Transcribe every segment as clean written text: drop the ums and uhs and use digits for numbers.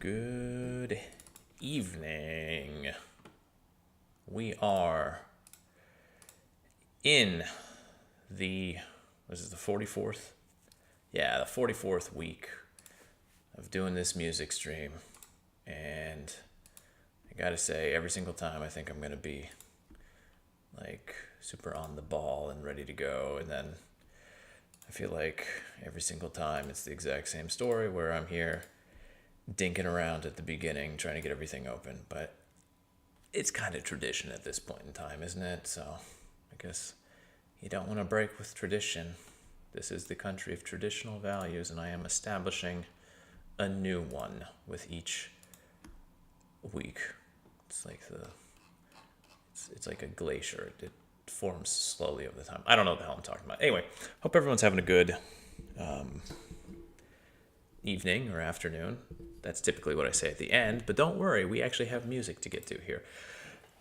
Good evening. We are in the 44th? Yeah, the 44th week of doing this music stream. And I gotta say, every single time I think I'm gonna be like super on the ball and ready to go. And then I feel like every single time it's the exact same story where I'm here dinking around at the beginning trying to get everything open. But it's kind of tradition at this point in time, isn't it? So I guess you don't want to break with tradition. This is the country of traditional values, and I am establishing a new one with each week. It's like it's like a glacier. It forms slowly over the time. I don't know what the hell I'm talking about. Anyway, hope everyone's having a good evening or afternoon. That's typically what I say at the end, but don't worry, we actually have music to get to here.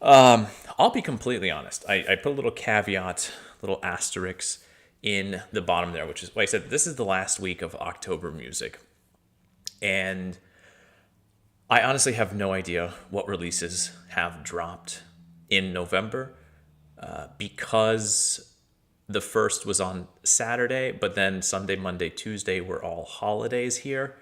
I'll be completely honest. I put a little caveat, little asterisk in the bottom there, which is why I said this is the last week of October music. And I honestly have no idea what releases have dropped in November because the first was on Saturday, but then Sunday, Monday, Tuesday were all holidays here.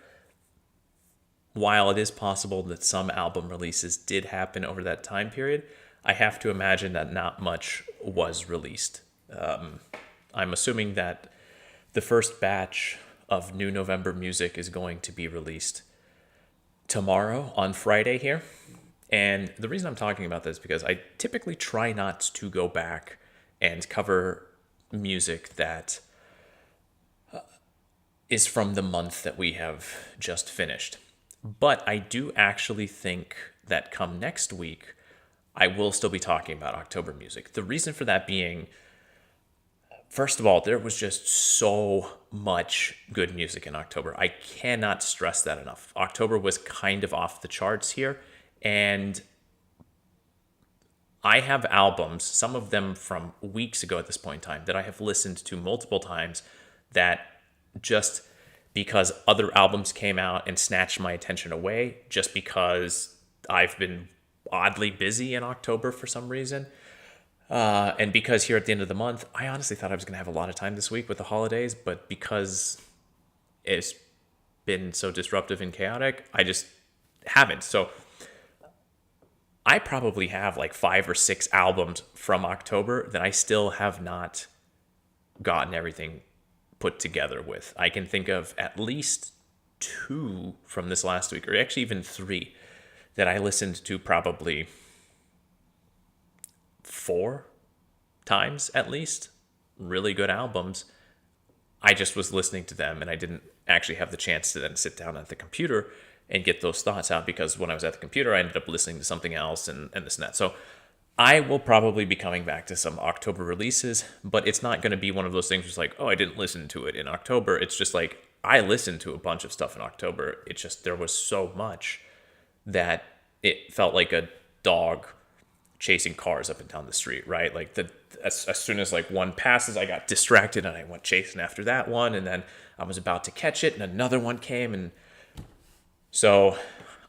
While it is possible that some album releases did happen over that time period, I have to imagine that not much was released. I'm assuming that the first batch of new November music is going to be released tomorrow on Friday here. And the reason I'm talking about this is because I typically try not to go back and cover music that is from the month that we have just finished. But I do actually think that come next week, I will still be talking about October music. The reason for that being, first of all, there was just so much good music in October. I cannot stress that enough. October was kind of off the charts here. And I have albums, some of them from weeks ago at this point in time, that I have listened to multiple times that just because other albums came out and snatched my attention away, just because I've been oddly busy in October for some reason. And because here at the end of the month, I honestly thought I was going to have a lot of time this week with the holidays, but because it's been so disruptive and chaotic, I just haven't. So I probably have like 5 or 6 albums from October that I still have not gotten everything put together with. I can think of at least 2 from this last week, or actually even 3 that I listened to probably 4 times at least. Really good albums. I just was listening to them and I didn't actually have the chance to then sit down at the computer and get those thoughts out, because when I was at the computer, I ended up listening to something else and this and that. So I will probably be coming back to some October releases, but it's not going to be one of those things where it's like, oh, I didn't listen to it in October. It's just like, I listened to a bunch of stuff in October. It's just, there was so much that it felt like a dog chasing cars up and down the street, right? Like as soon as like one passes, I got distracted and I went chasing after that one. And then I was about to catch it and another one came. And so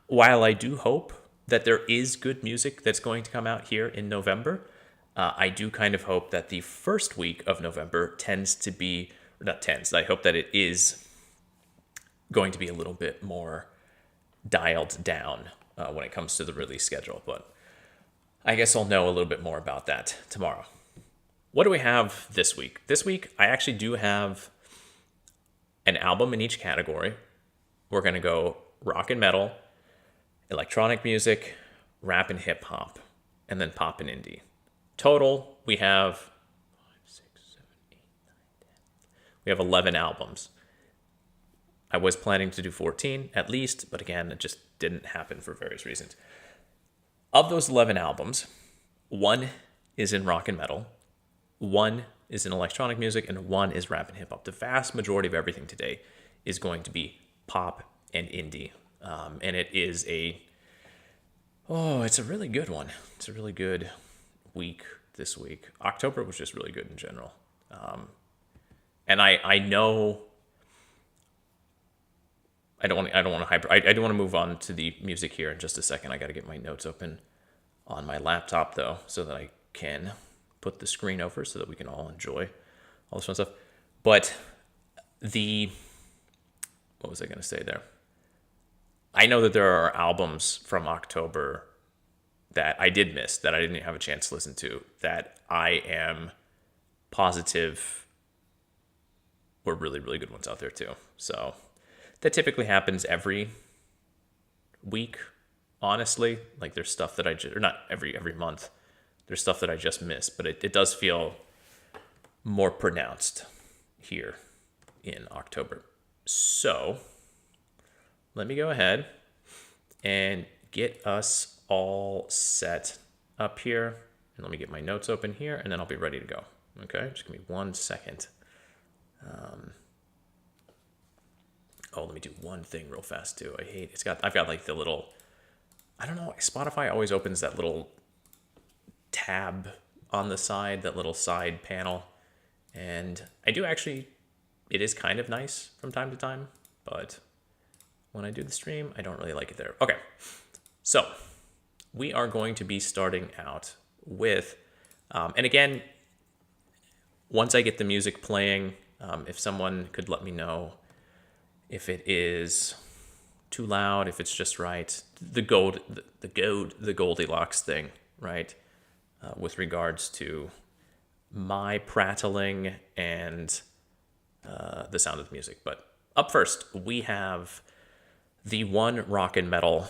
while I do hope that there is good music that's going to come out here in November, I do kind of hope that the first week of November I hope that it is going to be a little bit more dialed down when it comes to the release schedule. But I guess I'll know a little bit more about that tomorrow. What do we have this week? This week, I actually do have an album in each category. We're going to go rock and metal, electronic music, rap and hip hop, and then pop and indie. Total, we have 5, 6, 7, 8, 9, 10. We have 11 albums. I was planning to do 14 at least, but again, it just didn't happen for various reasons. Of those 11 albums, 1 is in rock and metal, 1 is in electronic music, and 1 is rap and hip hop. The vast majority of everything today is going to be pop and indie. And it is it's a really good one. It's a really good week this week. October was just really good in general. And I know I don't want to hyper. I do want to move on to the music here in just a second. I got to get my notes open on my laptop though, so that I can put the screen over so that we can all enjoy all this fun stuff. But what was I going to say there? I know that there are albums from October that I did miss, that I didn't have a chance to listen to, that I am positive were really, really good ones out there too. So that typically happens every week, honestly. Like there's stuff that or not every month. There's stuff that I just missed, but it does feel more pronounced here in October. So let me go ahead and get us all set up here. And let me get my notes open here, and then I'll be ready to go. Okay, just give me 1 second. Let me do one thing real fast too. I've got like the little, I don't know, Spotify always opens that little tab on the side, that little side panel. And I do actually, it is kind of nice from time to time, but when I do the stream, I don't really like it there. Okay, so we are going to be starting out with, and again, once I get the music playing, if someone could let me know if it is too loud, if it's just right, the Goldilocks thing, right? With regards to my prattling and the sound of the music. But up first, we have the one rock and metal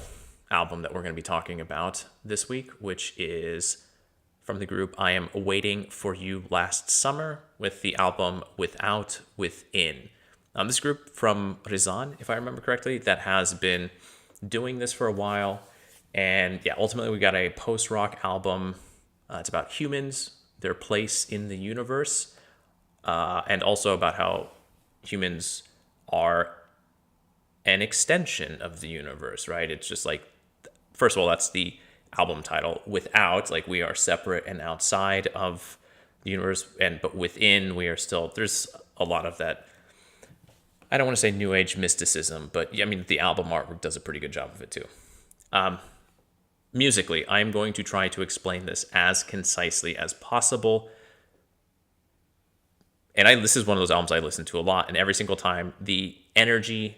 album that we're going to be talking about this week, which is from the group I Am Waiting for You Last Summer, with the album Without Within. This group from Rizan, if I remember correctly, that has been doing this for a while. And yeah, ultimately we got a post-rock album. It's about humans, their place in the universe, and also about how humans are an extension of the universe, right? It's just like, first of all, that's the album title. Without, like we are separate and outside of the universe, but within we are still, there's a lot of that, I don't want to say new age mysticism, but I mean, the album artwork does a pretty good job of it too. Musically, I'm going to try to explain this as concisely as possible. And this is one of those albums I listen to a lot, and every single time the energy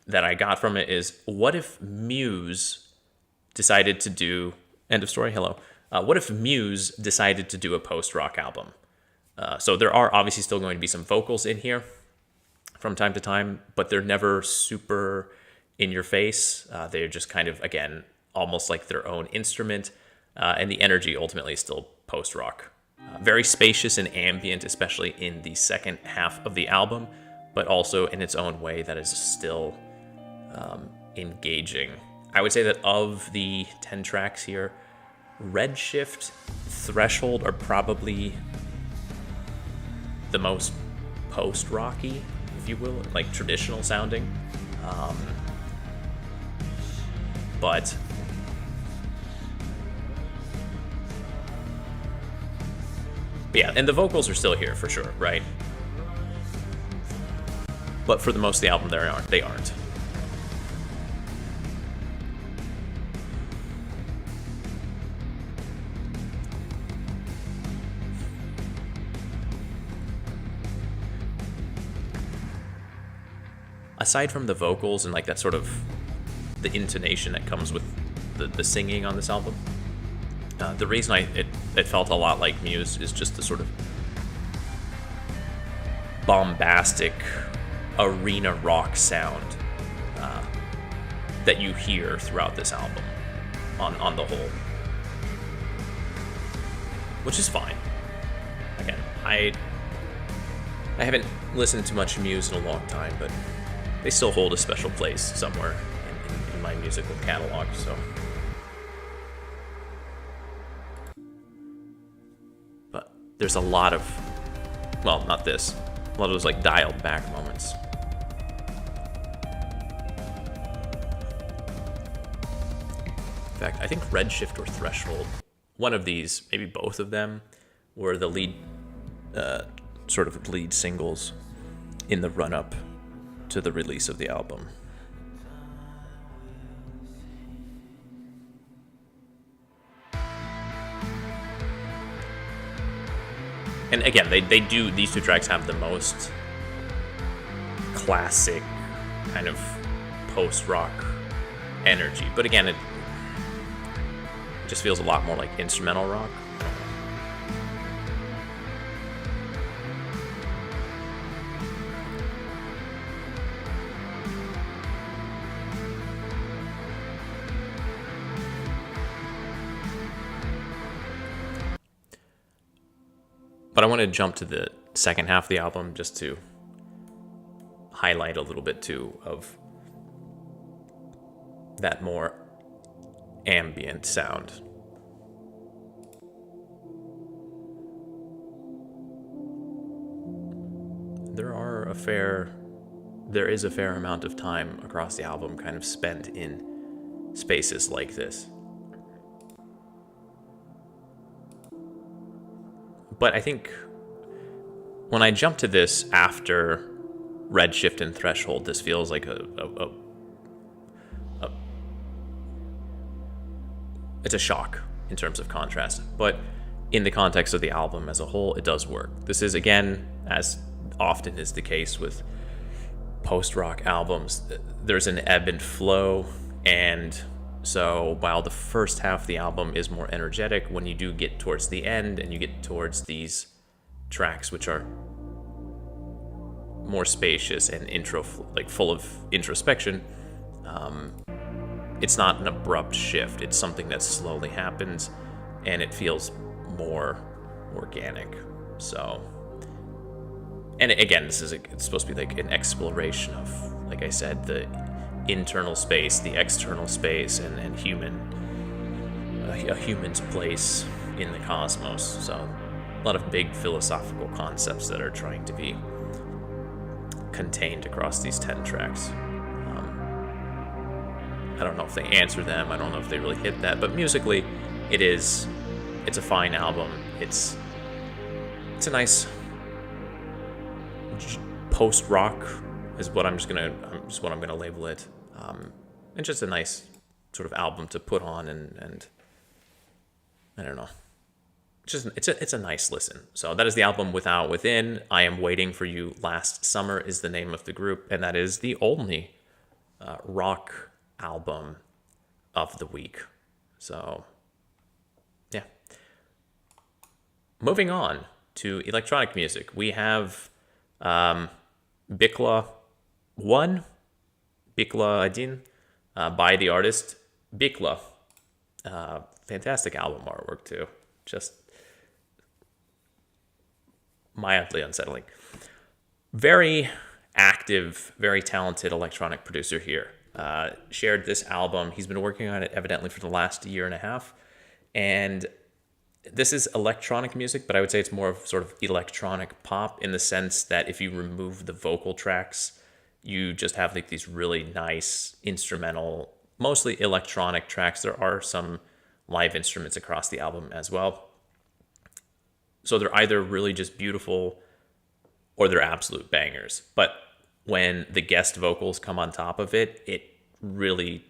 that I got from it is, what if Muse decided to do, end of story, hello. What if Muse decided to do a post-rock album? So there are obviously still going to be some vocals in here from time to time, but they're never super in your face. They're just kind of, again, almost like their own instrument, and the energy ultimately is still post-rock. Very spacious and ambient, especially in the second half of the album, but also in its own way that is still engaging. I would say that of the 10 tracks here, Redshift, Threshold are probably the most post-rocky, if you will, like traditional sounding. But yeah, and the vocals are still here for sure, right? But for the most of the album, they aren't. Aside from the vocals and like that sort of the intonation that comes with the singing on this album, the reason it felt a lot like Muse is just the sort of bombastic arena rock sound that you hear throughout this album on the whole, which is fine. Again, I haven't listened to much Muse in a long time, but they still hold a special place somewhere in my musical catalog, so. But there's a lot of, well, not this, a lot of those like dialed back moments. In fact, I think Redshift or Threshold, one of these, maybe both of them, were the lead singles in the run-up to the release of the album. And again, these 2 tracks have the most classic kind of post-rock energy. But again, it just feels a lot more like instrumental rock. But I want to jump to the second half of the album just to highlight a little bit too of that more ambient sound. There is a fair amount of time across the album kind of spent in spaces like this. But I think when I jump to this after Redshift and Threshold, this feels like it's a shock in terms of contrast. But in the context of the album as a whole, it does work. This is, again, as often is the case with post-rock albums, there's an ebb and flow, and so while the first half of the album is more energetic, when you do get towards the end and you get towards these tracks which are more spacious and full of introspection, it's not an abrupt shift. It's something that slowly happens and it feels more organic. So, and again, it's supposed to be like an exploration of, like I said, the internal space, the external space, and a human's place in the cosmos. So a lot of big philosophical concepts that are trying to be contained across these 10 tracks. I don't know if they answer them. I don't know if they really hit that, but musically it's a fine album. It's a nice post-rock is what I'm gonna label it. It's just a nice sort of album to put on, and I don't know. It's a nice listen. So that is the album Without Within. I Am Waiting for You Last Summer is the name of the group, and that is the only rock album of the week. So yeah. Moving on to electronic music, we have BICLA 1, BICLA 1, by the artist BIicla. Fantastic album artwork too. Just mildly unsettling. Very active, very talented electronic producer here. Shared this album. He's been working on it evidently for the last year and a half. And this is electronic music, but I would say it's more of sort of electronic pop in the sense that if you remove the vocal tracks, you just have like these really nice instrumental, mostly electronic tracks. There are some live instruments across the album as well. So they're either really just beautiful or they're absolute bangers. But when the guest vocals come on top of it, it really,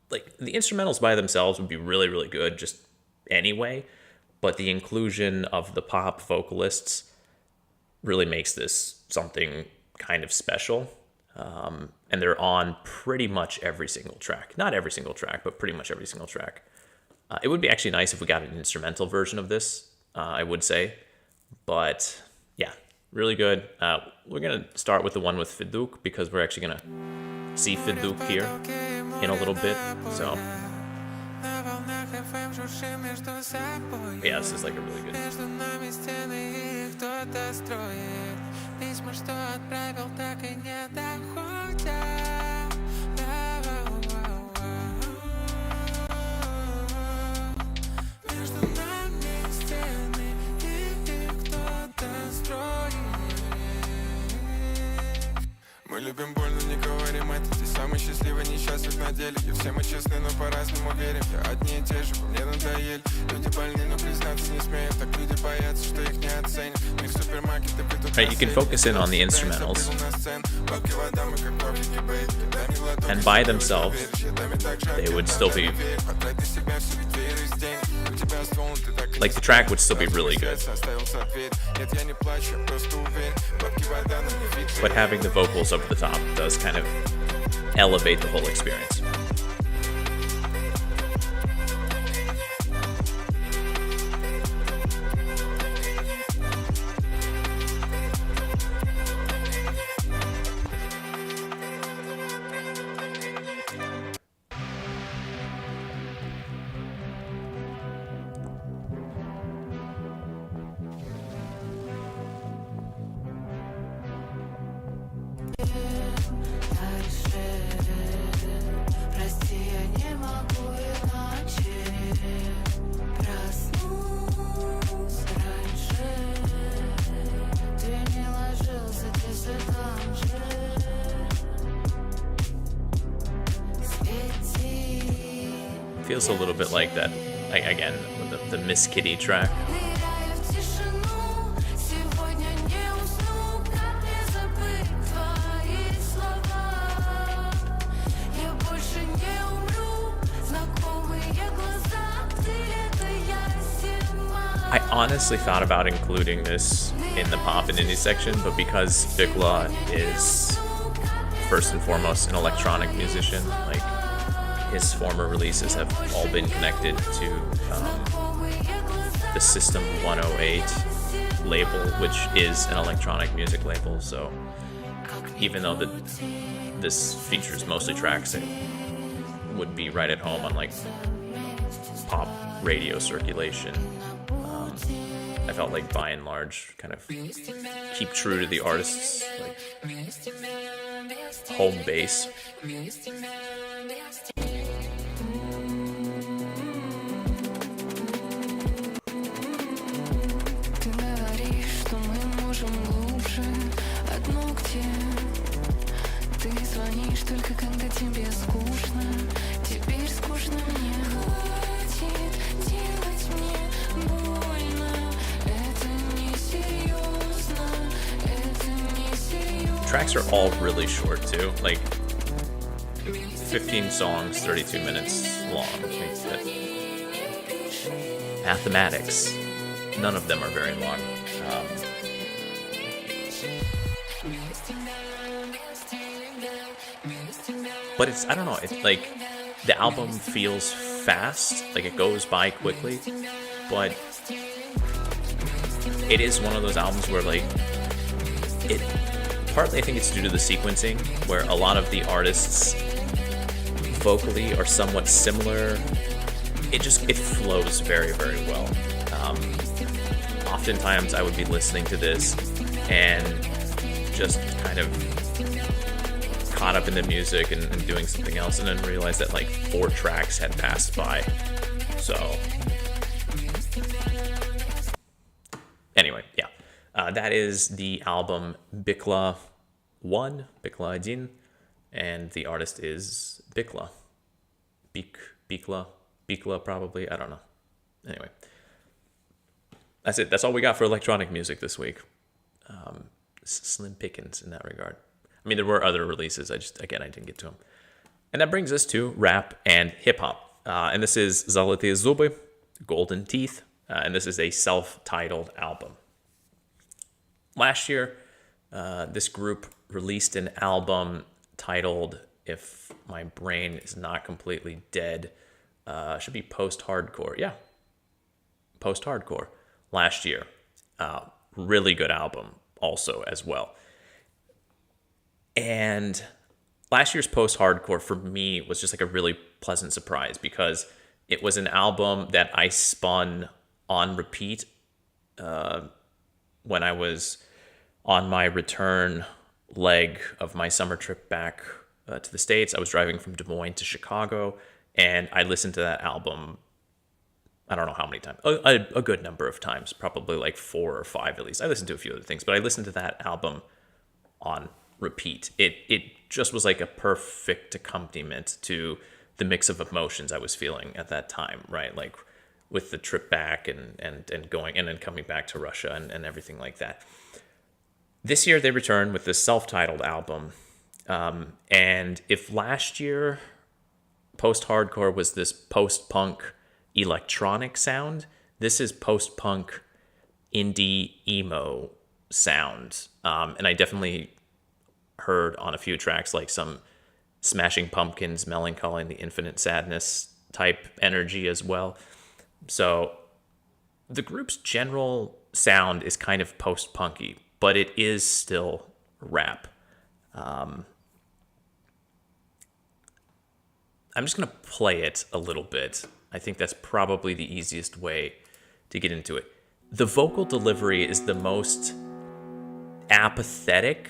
like, the instrumentals by themselves would be really, really good just anyway, but the inclusion of the pop vocalists really makes this something kind of special. And they're on pretty much every single track. Not every single track, but pretty much every single track. It would be actually nice if we got an instrumental version of this, I would say. But yeah, really good. We're going to start with the one with FEDUK because we're actually going to see FEDUK here in a little bit. So yeah, this is like a really good. Мы любим больно, не говорим это. Ты самый счастливый, несчастлив на деле. И все мы честны, но по-разному верим. Я одни и те же, мне надоели. Люди больны, но признаться не смеют. Так люди боятся, что их не оценят. У них супермаркеты придут. Right, you can focus in on the instrumentals. And by themselves, they would still be Like, the track would still be really good, but having the vocals over the top does kind of elevate the whole experience. Feels a little bit like that, like, again, the Miss Kitty track. I honestly thought about including this in the pop and indie section, but because BICLA is first and foremost an electronic musician, like, his former releases have all been connected to the System 108 label, which is an electronic music label. So even though this features mostly tracks that would be right at home on like pop radio circulation, I felt like by and large kind of keep true to the artist's like home base. Только когда тебе скучно, теперь скучно мне. Хватит делать мне больно. Это несерьезно, это несерьезно. Tracks are all really short too, like 15 songs, 32 minutes long. Mathematics, none of them are very long. But it's, I don't know, it's like the album feels fast, like it goes by quickly, but it is one of those albums where like it, partly I think it's due to the sequencing, where a lot of the artists vocally are somewhat similar. It flows very, very well. Oftentimes I would be listening to this and just kind of caught up in the music and doing something else, and then realized that like 4 tracks had passed by. So anyway, yeah, that is the album BICLA 1, BICLA 1, and the artist is BICLA. Biicla probably, I don't know. Anyway, that's it. That's all we got for electronic music this week. Slim pickings in that regard. I mean, there were other releases. I didn't get to them. And that brings us to rap and hip hop. And this is Zolotые Zubы, Golden Teeth. And this is a self-titled album. Last year, this group released an album titled, if my brain is not completely dead, should be post-hardcore. Yeah, post-hardcore. Last year. Really good album also as well. And last year's post-hardcore for me was just like a really pleasant surprise, because it was an album that I spun on repeat when I was on my return leg of my summer trip back to the States. I was driving from Des Moines to Chicago, and I listened to that album, I don't know how many times, a good number of times, probably like 4 or 5 at least. I listened to a few other things, but I listened to that album on repeat. It just was like a perfect accompaniment to the mix of emotions I was feeling at that time, right? Like with the trip back and going and then coming back to Russia and everything like that. This year they returned with this self-titled album. And if last year post-hardcore was this post-punk electronic sound. This is post-punk, indie, emo sound. And I definitely heard on a few tracks like some Smashing Pumpkins, Melancholy and the Infinite Sadness type energy as well. So the group's general sound is kind of post-punky, but it is still rap. I'm just going to play it a little bit. I think that's probably the easiest way to get into it. The vocal delivery is the most apathetic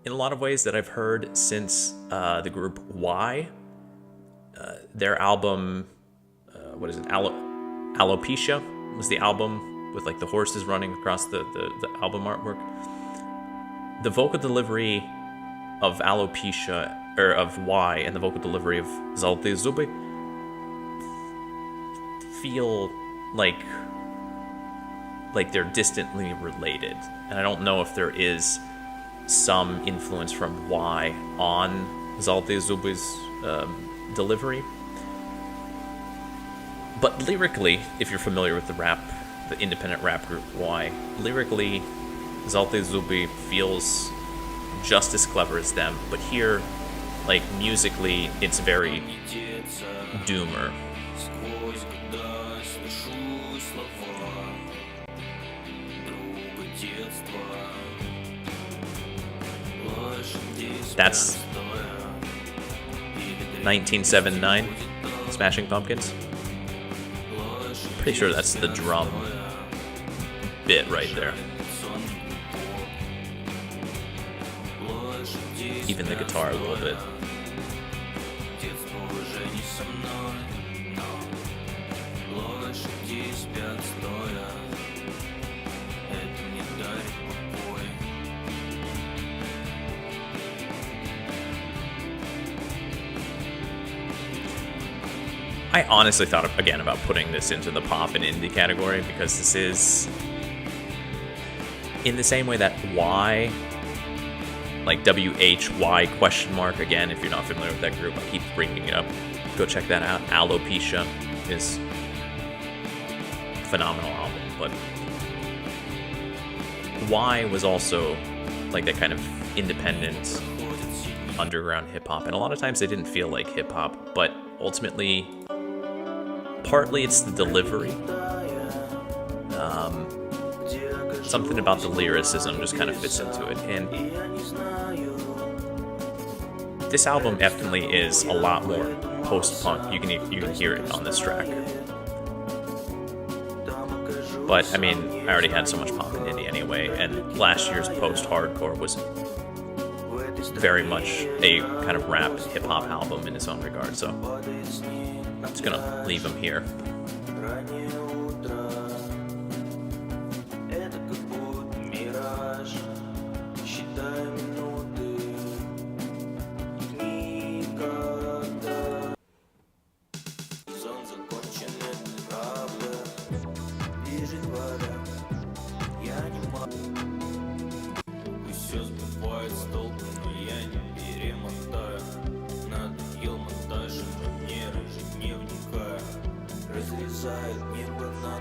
in a lot of ways that I've heard since the group Y. Their album, Alopecia was the album with like the horses running across the album artwork. The vocal delivery of Alopecia, or of Y, and the vocal delivery of Zolotые Zubы feel like they're distantly related. And I don't know if there is some influence from Y on Zolotые Zubы's delivery. But lyrically, if you're familiar with the independent rap group Y, lyrically, Zolotые Zubы feels just as clever as them, but here, like, musically, it's very doomer. That's 1979, Smashing Pumpkins. Pretty sure that's the drum bit right there. Even the guitar a little bit. I honestly thought again about putting this into the pop and indie category because this is in the same way that Y, like WHY question mark, again, if you're not familiar with that group, I keep bringing it up. Go check that out. Alopecia is a phenomenal album, but Y was also like that kind of independent underground hip-hop, and a lot of times they didn't feel like hip-hop, but ultimately partly it's the delivery. Something about the lyricism just kind of fits into it. And this album definitely is a lot more post-punk. You can hear it on this track. But I mean, I already had so much pop and indie anyway, and last year's post-hardcore was very much a kind of rap hip-hop album in its own regard. So I'm just gonna leave them here.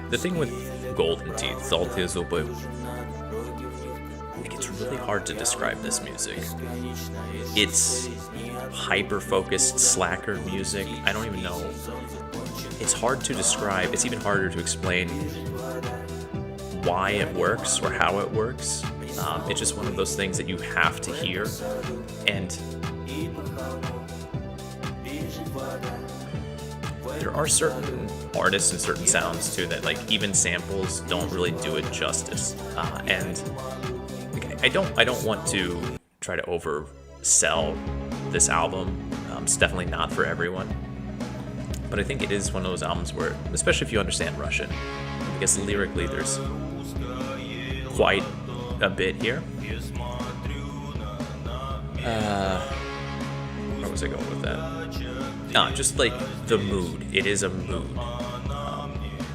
The thing with Golden Teeth, Золотые Зубы, it's really hard to describe this music. It's hyper-focused slacker music. I don't even know. It's hard to describe. It's even harder to explain why it works or how it works. It's just one of those things that you have to hear. And there are certain artists and certain sounds too that, like, even samples don't really do it justice. And I don't want to try to oversell this album. It's definitely not for everyone. But I think it is one of those albums where, especially if you understand Russian, I guess lyrically there's quite a bit here. Where was I going with that? Just like the mood. It is a mood.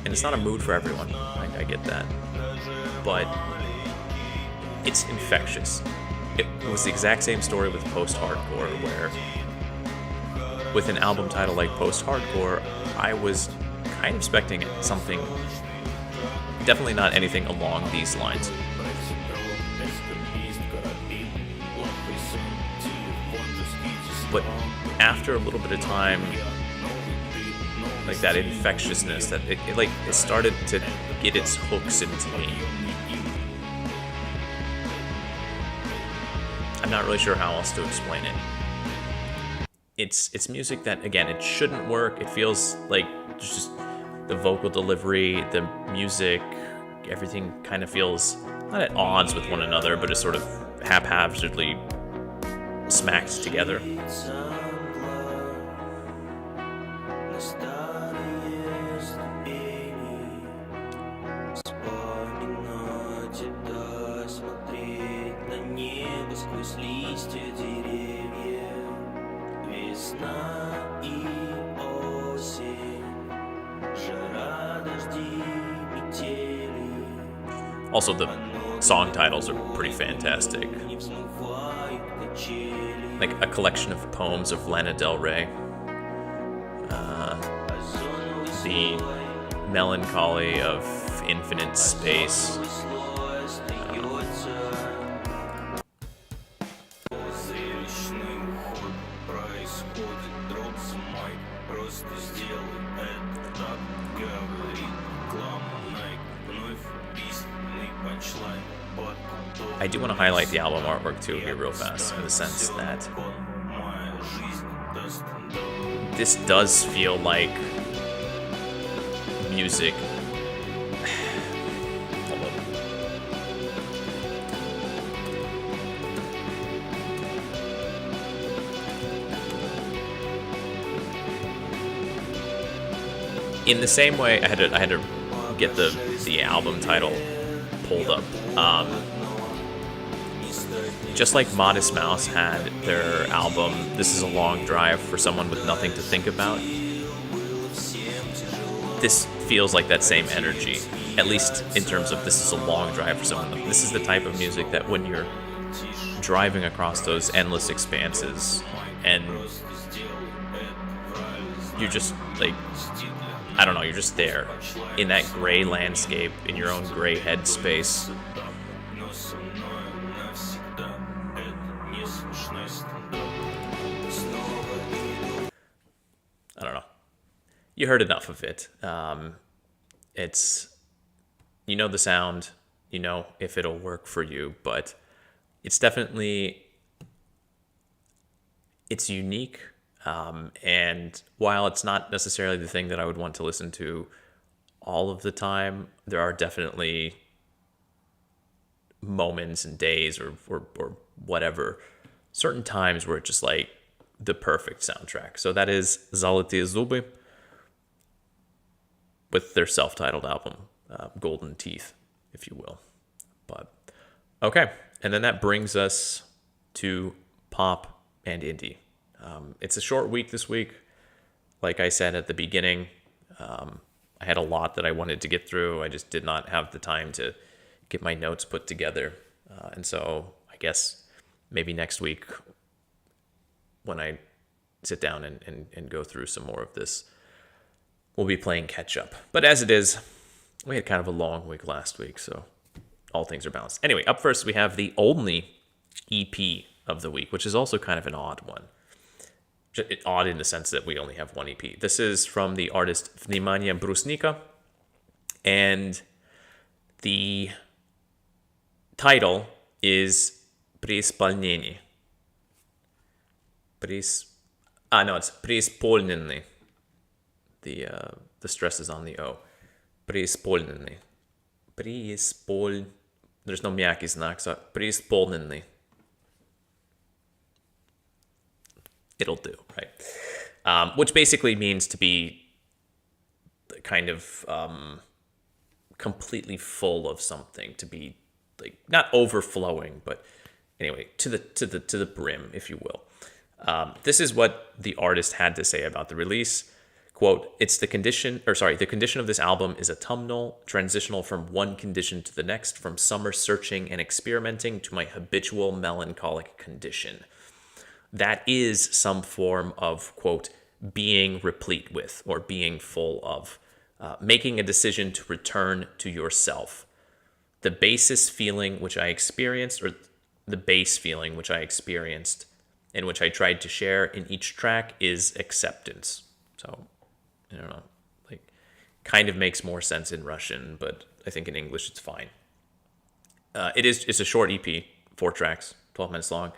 And it's not a mood for everyone. I get that. But it's infectious. It was the exact same story with post-hardcore, where with an album title like Post-Hardcore, I was kind of expecting something, definitely not anything along these lines. But after a little bit of time, like that infectiousness, that it started to get its hooks into me. I'm not really sure how else to explain it. It's music that, again, it shouldn't work. It feels like just the vocal delivery, the music, everything kind of feels not at odds with one another, but is sort of haphazardly smacked together. Also, the song titles are pretty fantastic. Like a collection of poems of Lana Del Rey. The melancholy of infinite space. I do want to highlight the album artwork too here real fast, in the sense that this does feel like music. In the same way, I had to get the album title pulled up. Just like Modest Mouse had their album, This Is a Long Drive for Someone with Nothing to Think About, this feels like that same energy, at least in terms of this is a long drive for someone. This is the type of music that when you're driving across those endless expanses and you're just like, I don't know, you're just there in that gray landscape, in your own gray head space. I don't know. You heard enough of it. It's, you know the sound, you know if it'll work for you, but it's definitely, it's unique. And while it's not necessarily the thing that I would want to listen to all of the time, there are definitely moments and days or whatever, certain times where it's just like the perfect soundtrack. So that is Zolotые Zubы with their self-titled album, Golden Teeth, if you will. But okay, and then that brings us to pop and indie. It's a short week this week. Like I said at the beginning, I had a lot that I wanted to get through. I just did not have the time to get my notes put together. And so I guess maybe next week when I sit down and go through some more of this, we'll be playing catch up. But as it is, we had kind of a long week last week, so all things are balanced. Anyway, up first we have the only EP of the week, which is also kind of an odd one. Odd in the sense that we only have one EP. This is from the artist Vнимание, брусника, and the title is Преисполнинный. It's Преисполнинный. The stress is on the O. Преисполнинный. There's no мягкий знак, so Преисполнинный. It'll do, right? Which basically means to be kind of completely full of something, to be like not overflowing, but anyway, to the brim, if you will. This is what the artist had to say about the release. Quote, the condition of this album is autumnal, transitional from one condition to the next, from summer searching and experimenting to my habitual melancholic condition. That is some form of, quote, being replete with or being full of making a decision to return to yourself. The basis feeling which I experienced, or the base feeling which I experienced, and which I tried to share in each track, is acceptance. So, I don't know, like, kind of makes more sense in Russian, but I think in English it's fine. It's a short EP, 4 tracks, 12 minutes long.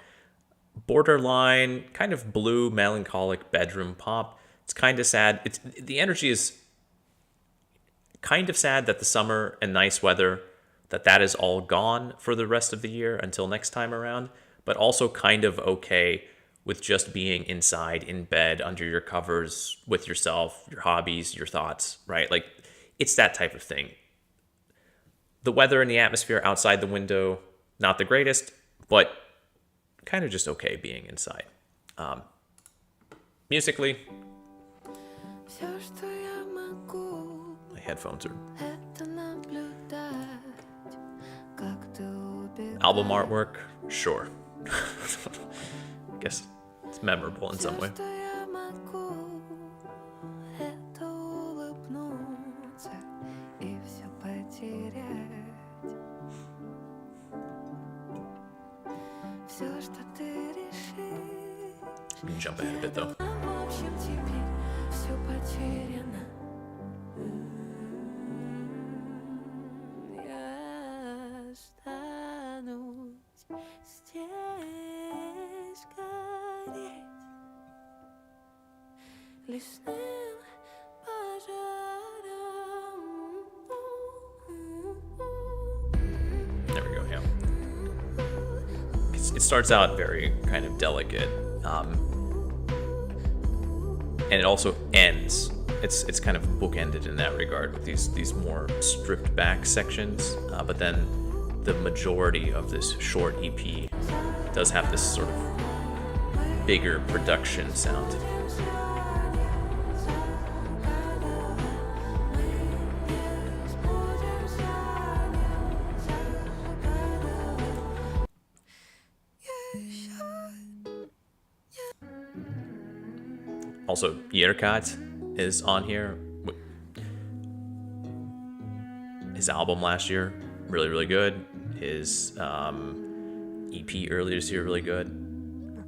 Borderline, kind of blue, melancholic bedroom pop. It's kind of sad. The energy is kind of sad that the summer and nice weather, that is all gone for the rest of the year until next time around, but also kind of okay with just being inside, in bed, under your covers, with yourself, your hobbies, your thoughts, right? Like, it's that type of thing. The weather and the atmosphere outside the window, not the greatest, but kind of just okay being inside. Musically, my headphones are... Album artwork, sure. I guess it's memorable in some way. We can jump ahead a bit though. There we go, yeah. It starts out very kind of delicate, and it also ends. It's kind of bookended in that regard with these more stripped back sections, but then the majority of this short EP does have this sort of bigger production sound. Also, Yerkat is on here. His album last year, really, really good. His EP earlier this year, really good.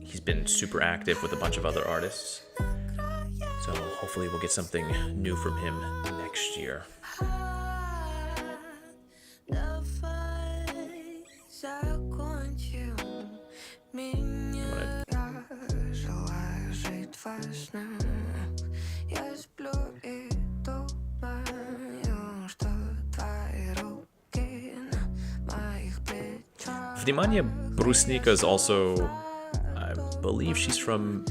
He's been super active with a bunch of other artists. So hopefully we'll get something new from him next year. Внимание, Брусника is also, I believe she's from,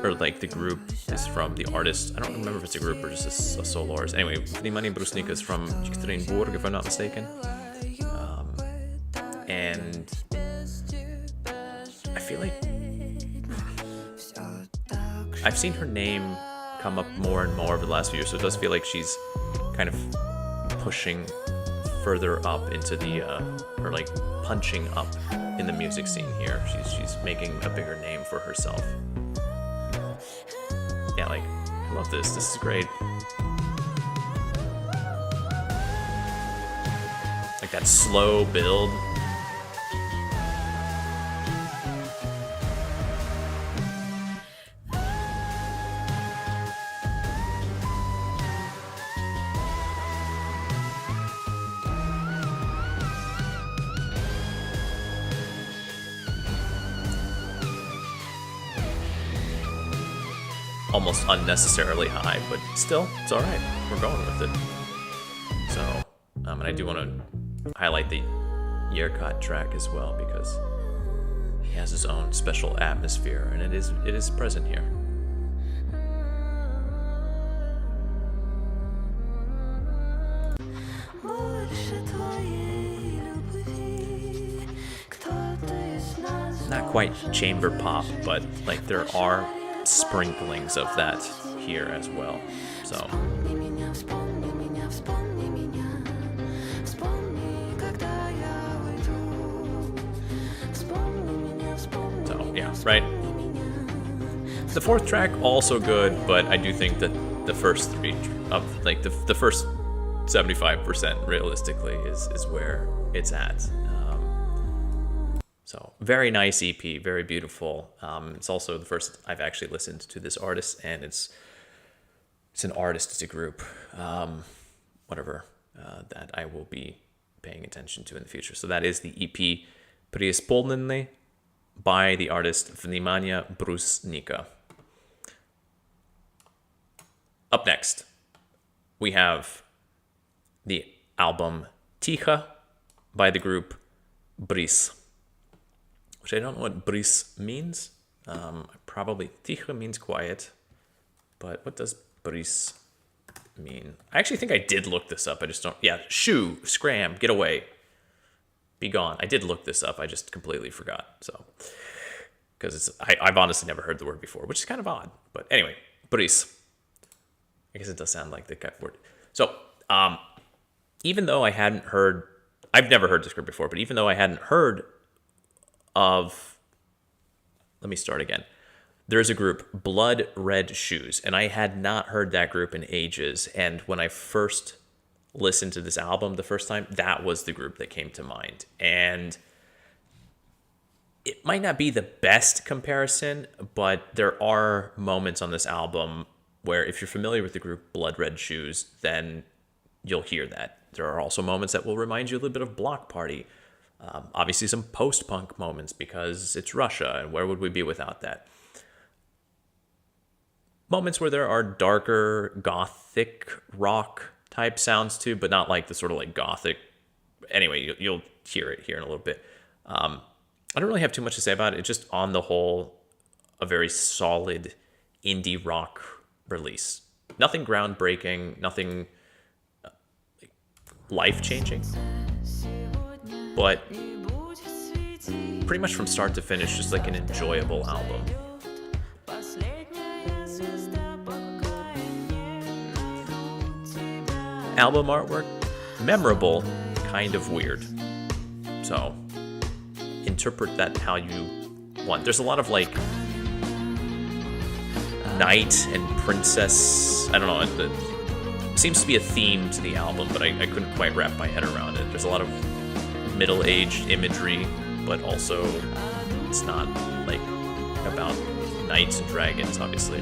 or like the group is from the artist. I don't remember if it's a group or just a solo artist. Anyway, Внимание, Брусника is from Екатеринбурg, if I'm not mistaken. And I feel like I've seen her name come up more and more over the last few years, so it does feel like she's kind of pushing further up into the, or like punching up in the music scene here. She's making a bigger name for herself. Yeah, like, I love this. This is great. Like that slow build. Almost unnecessarily high, but still, it's alright. We're going with it. So, and I do want to highlight the Yerkat track as well, because he has his own special atmosphere, and it is present here. Not quite chamber pop, but like there are sprinklings of that here as well. So yeah, right. The fourth track also good, but I do think that the first three of like the first 75% realistically is where it's at. So very nice EP, very beautiful. It's also the first I've actually listened to this artist, and it's an artist, it's a group, that I will be paying attention to in the future. So that is the EP Преисполнинный by the artist Внимание, брусника. Up next, we have the album Тихо by the group Брысь, which I don't know what Брысь means. Probably Тихо means quiet, but what does Брысь mean? I actually think I did look this up. I just don't. Yeah, shoo, scram, get away, be gone. I did look this up. I just completely forgot. So, because I've honestly never heard the word before, which is kind of odd. But anyway, Brысь. I guess it does sound like the word. So, even though I've never heard this group before, but even though I hadn't heard of, let me start again. There's a group, Blood Red Shoes, and I had not heard that group in ages. And when I first listened to this album the first time, that was the group that came to mind. And it might not be the best comparison, but there are moments on this album where if you're familiar with the group Blood Red Shoes, then you'll hear that. There are also moments that will remind you a little bit of Block Party. Obviously some post-punk moments because it's Russia, and where would we be without that? Moments where there are darker gothic rock type sounds too, but not like the sort of like gothic. Anyway, you'll hear it here in a little bit. I don't really have too much to say about it. It's just on the whole a very solid indie rock release. Nothing groundbreaking, nothing life-changing, but pretty much from start to finish, just like an enjoyable album. Album artwork, memorable, kind of weird. So interpret that how you want. There's a lot of like knight and princess, I don't know, it seems to be a theme to the album, but I couldn't quite wrap my head around it. There's a lot of middle-aged imagery, but also it's not like about knights and dragons, obviously.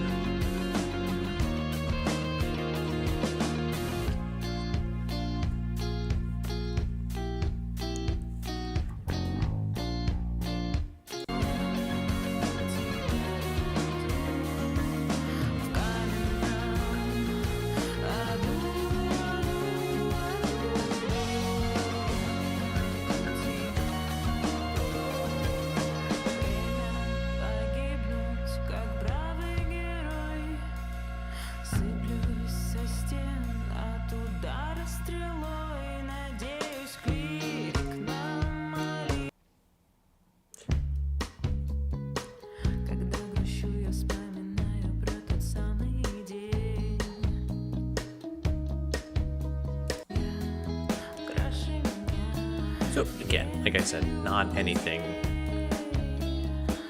So again, like I said, not anything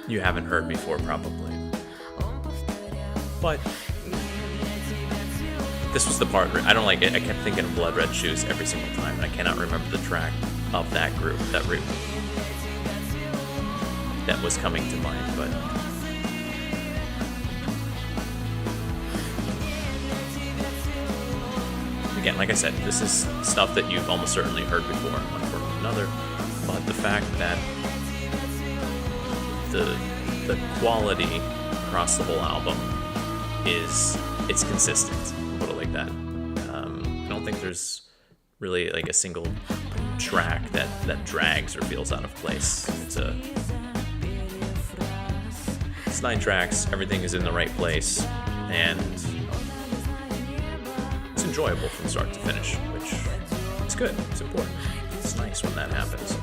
you haven't heard before probably. But this was the part where I don't like it. I kept thinking of Blood Red Shoes every single time, and I cannot remember the track of that group, that was coming to mind, but again, like I said, this is stuff that you've almost certainly heard before in one form or another, but the fact that the quality across the whole album it's consistent. I'll put it like that. I don't think there's really like a single track that drags or feels out of place. It's 9 tracks, everything is in the right place, and it's enjoyable from start to finish, which is good. It's important. It's nice when that happens.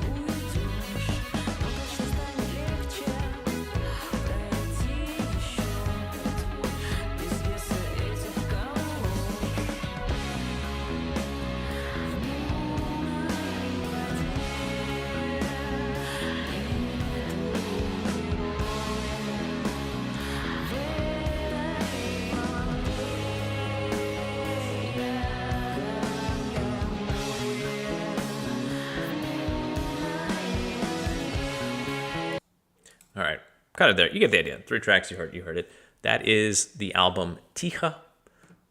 kind of there. You get the idea. 3 tracks, you heard it. That is the album Tihо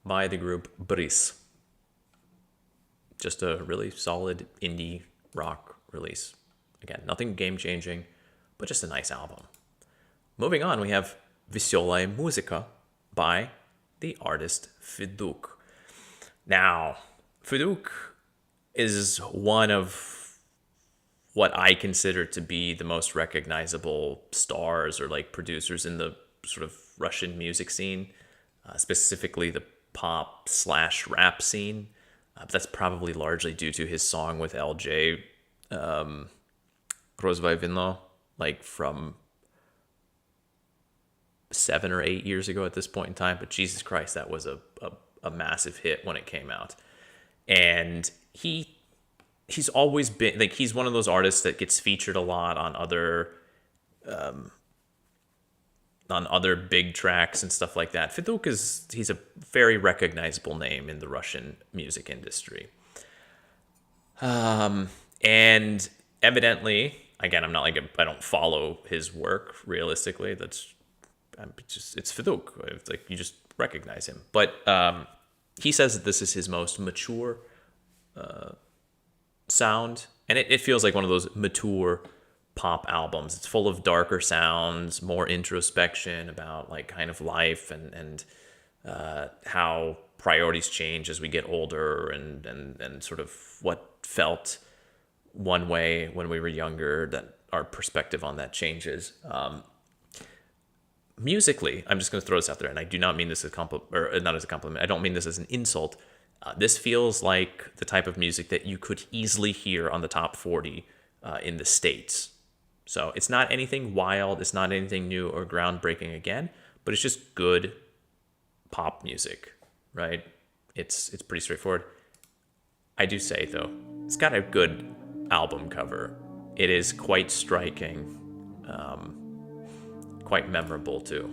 by the group Brысь. Just a really solid indie rock release. Again, nothing game-changing, but just a nice album. Moving on, we have Весёлая музыка by the artist FEDUK. Now, FEDUK is one of what I consider to be the most recognizable stars or like producers in the sort of Russian music scene, specifically the pop/rap scene. That's probably largely due to his song with LJ, Rozvay Vino, like from 7 or 8 years ago at this point in time. But Jesus Christ, that was a massive hit when it came out. And he's always been like, he's one of those artists that gets featured a lot on other big tracks and stuff like that. FEDUK he's a very recognizable name in the Russian music industry. And evidently, again, I'm not like I don't follow his work realistically. It's FEDUK. It's like you just recognize him. But he says that this is his most mature sound, and it feels like one of those mature pop albums. It's full of darker sounds, more introspection about like kind of life and how priorities change as we get older, and sort of what felt one way when we were younger, that our perspective on that changes. Musically, I'm just going to throw this out there, and I do not mean this as not as a compliment. I don't mean this as an insult. This feels like the type of music that you could easily hear on the top 40 in the States. So it's not anything wild, it's not anything new or groundbreaking again, but it's just good pop music, right? It's pretty straightforward. I do say, though, it's got a good album cover. It is quite striking, quite memorable, too.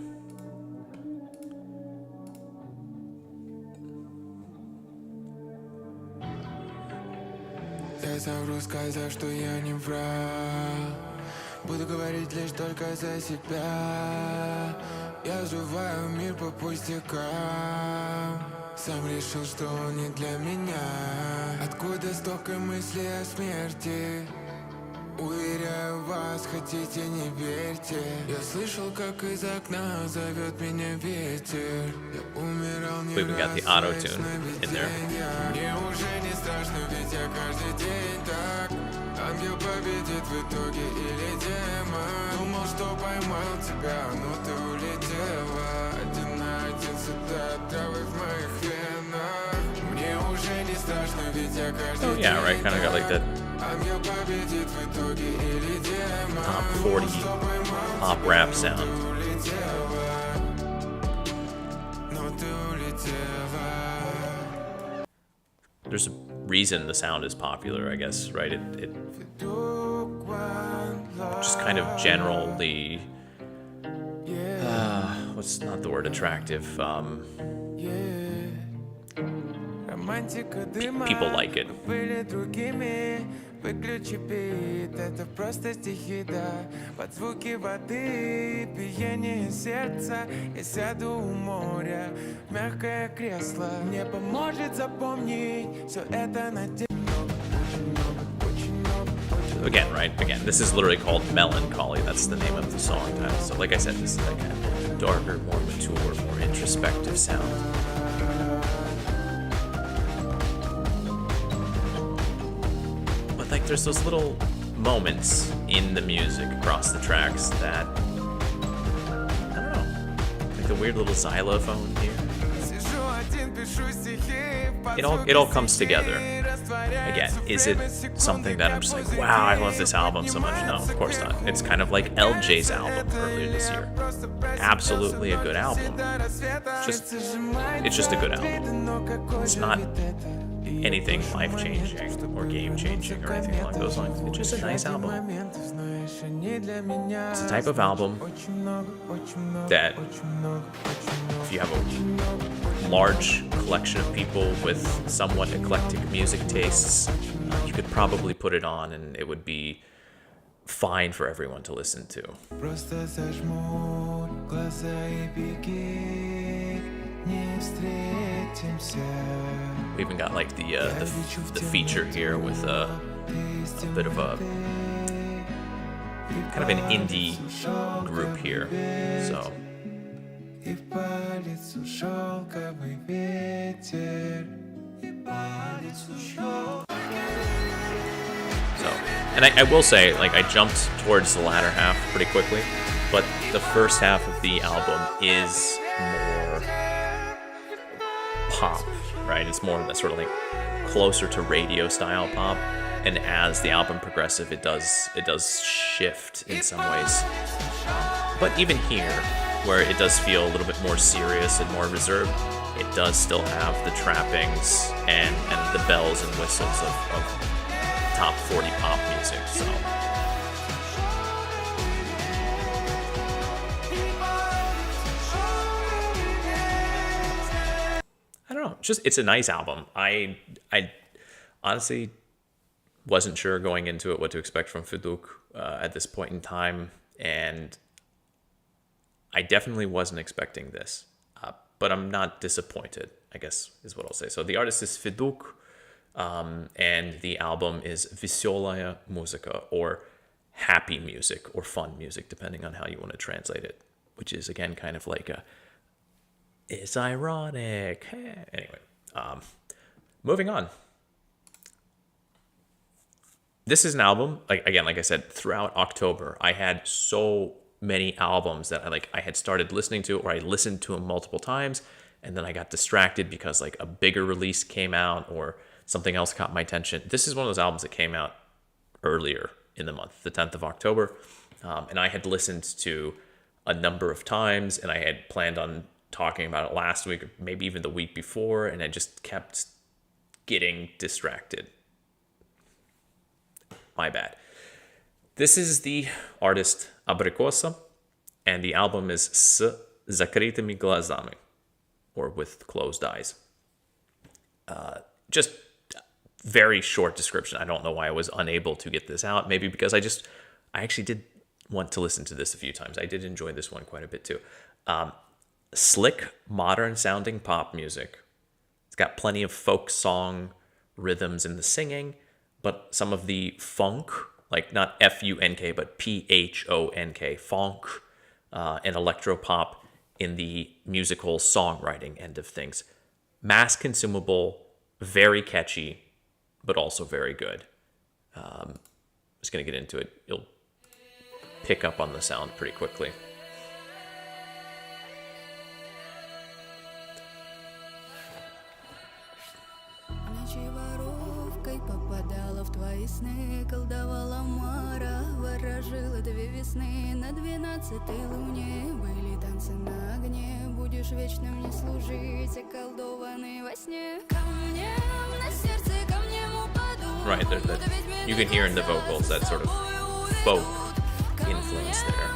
Я совру, сказав, что я не врал. Буду говорить лишь только за себя. Я взрываю мир по пустякам. Сам решил, что он не для меня. Откуда столько мыслей о смерти? Уверяю вас, хотите, не верьте. Я слышал, как из окна зовет меня ветер. Я умирал не раз, вечно ведь мне уже не страшно, ведь я каждый день так. Ангел победит в итоге или демон. Думал, что поймал тебя, но ты улетела. 1 на 1 сюда, травы в моих венах. Мне уже не страшно, ведь я каждый день. Oh yeah, right, kind of got like that top 40 pop rap sound. There's a reason the sound is popular, I guess, right? It just kind of generally, what's not the word, attractive? People like it. Выключи бит, это просто стихи, да. Под звуки воды, биение сердца. Я сяду у моря, мягкое кресло. Мне поможет запомнить все это на тебе. Again, right? Again, this is literally called Melancholy. That's the name of the song title. So like I said, this is like a darker, more mature, more introspective sound. Like there's those little moments in the music across the tracks that, I don't know, like a weird little xylophone here. It all comes together. Again, is it something that I'm just like, wow, I love this album so much? No, of course not. It's kind of like LJ's album earlier this year. Absolutely a good album. It's just a good album. It's not anything life-changing or game-changing or anything along those lines. It's just a nice album. It's a type of album that if you have a large collection of people with somewhat eclectic music tastes, you could probably put it on and it would be fine for everyone to listen to. Просто зажмурь глаза и беги, не встретимся. We even got like the feature here with a bit of a kind of an indie group here. So И по лицу шелковый ветер, и по лицу шелковый. So, and I will say, like, I jumped towards the latter half pretty quickly, but the first half of the album is more pop, right? It's more of that sort of like closer to radio style pop, and as the album progresses, it does shift in some ways. But even here, where it does feel a little bit more serious and more reserved, it does still have the trappings and the bells and whistles of top 40 pop music. So I don't know, it's a nice album. I honestly wasn't sure going into it what to expect from FEDUK at this point in time, and I definitely wasn't expecting this, but I'm not disappointed, I guess is what I'll say. So the artist is FEDUK, and the album is Весёлая музыка, or happy music or fun music, depending on how you want to translate it, which is again kind of like it's ironic. Anyway, moving on. This is an album, like I said, throughout October, I had so many albums that I had started listening to, or I listened to them multiple times, and then I got distracted because like a bigger release came out or something else caught my attention. This is one of those albums that came out earlier in the month, the 10th of October, and I had listened to a number of times, and I had planned on talking about it last week, or maybe even the week before, and I just kept getting distracted. My bad. This is the artist Абрикоса, and the album is С закрытыми глазами, or with closed eyes. Just very short description. I don't know why I was unable to get this out. Maybe because I actually did want to listen to this a few times. I did enjoy this one quite a bit too. Slick, modern sounding pop music. It's got plenty of folk song rhythms in the singing, but some of the funk, like not F-U-N-K, but P-H-O-N-K, funk, and electro pop in the musical songwriting end of things. Mass consumable, very catchy, but also very good. I'm just going to get into it. You'll pick up on the sound pretty quickly. Сны колдовала Мара, ворожила 2 весны. На 12-й луне были танцы на огне. Будешь вечно мне служить, околдованный во сне. Камнем на сердце, камнем упаду. Right, you can hear in the vocals that sort of folk influence there.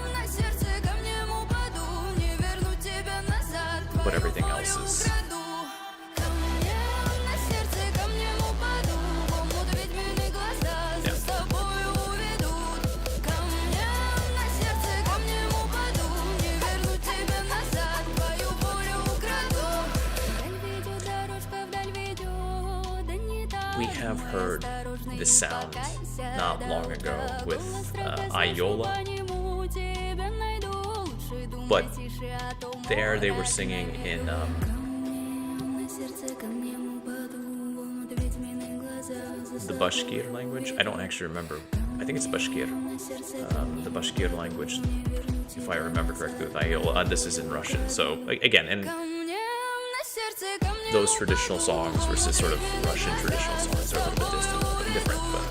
But everything else is... We have heard this sound not long ago with Iola, but there they were singing in the Bashkir language. I don't actually remember. I think it's Bashkir. The Bashkir language, if I remember correctly, with Iola. This is in Russian. So again, and those traditional songs versus sort of Russian traditional songs are a little bit different, but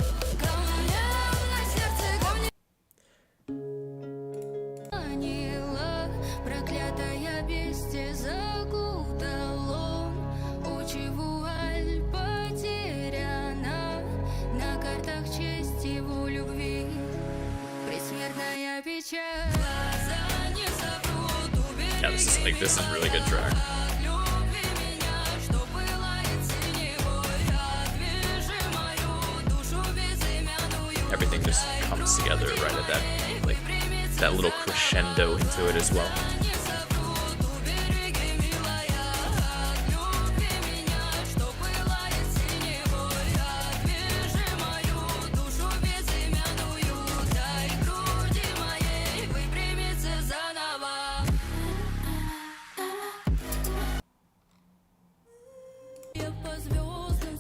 yeah, this is a really good track. Everything just comes comes together right at that, like, that little crescendo into it as well.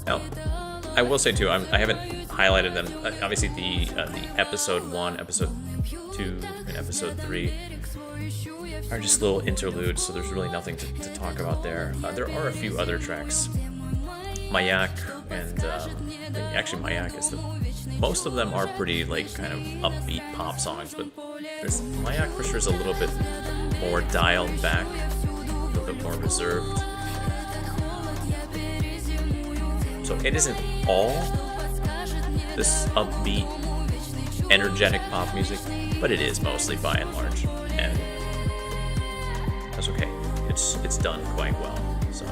Now, I will say too, I haven't highlighted them. Obviously, the episode 1, episode 2, and episode 3 are just little interludes, so there's really nothing to talk about there. There are a few other tracks. Mayak and actually Mayak is most of them are pretty like kind of upbeat pop songs, but there's Mayak for sure is a little bit more dialed back, a little bit more reserved. So it isn't all this upbeat, energetic pop music, but it is mostly by and large, and that's okay. It's done quite well. So.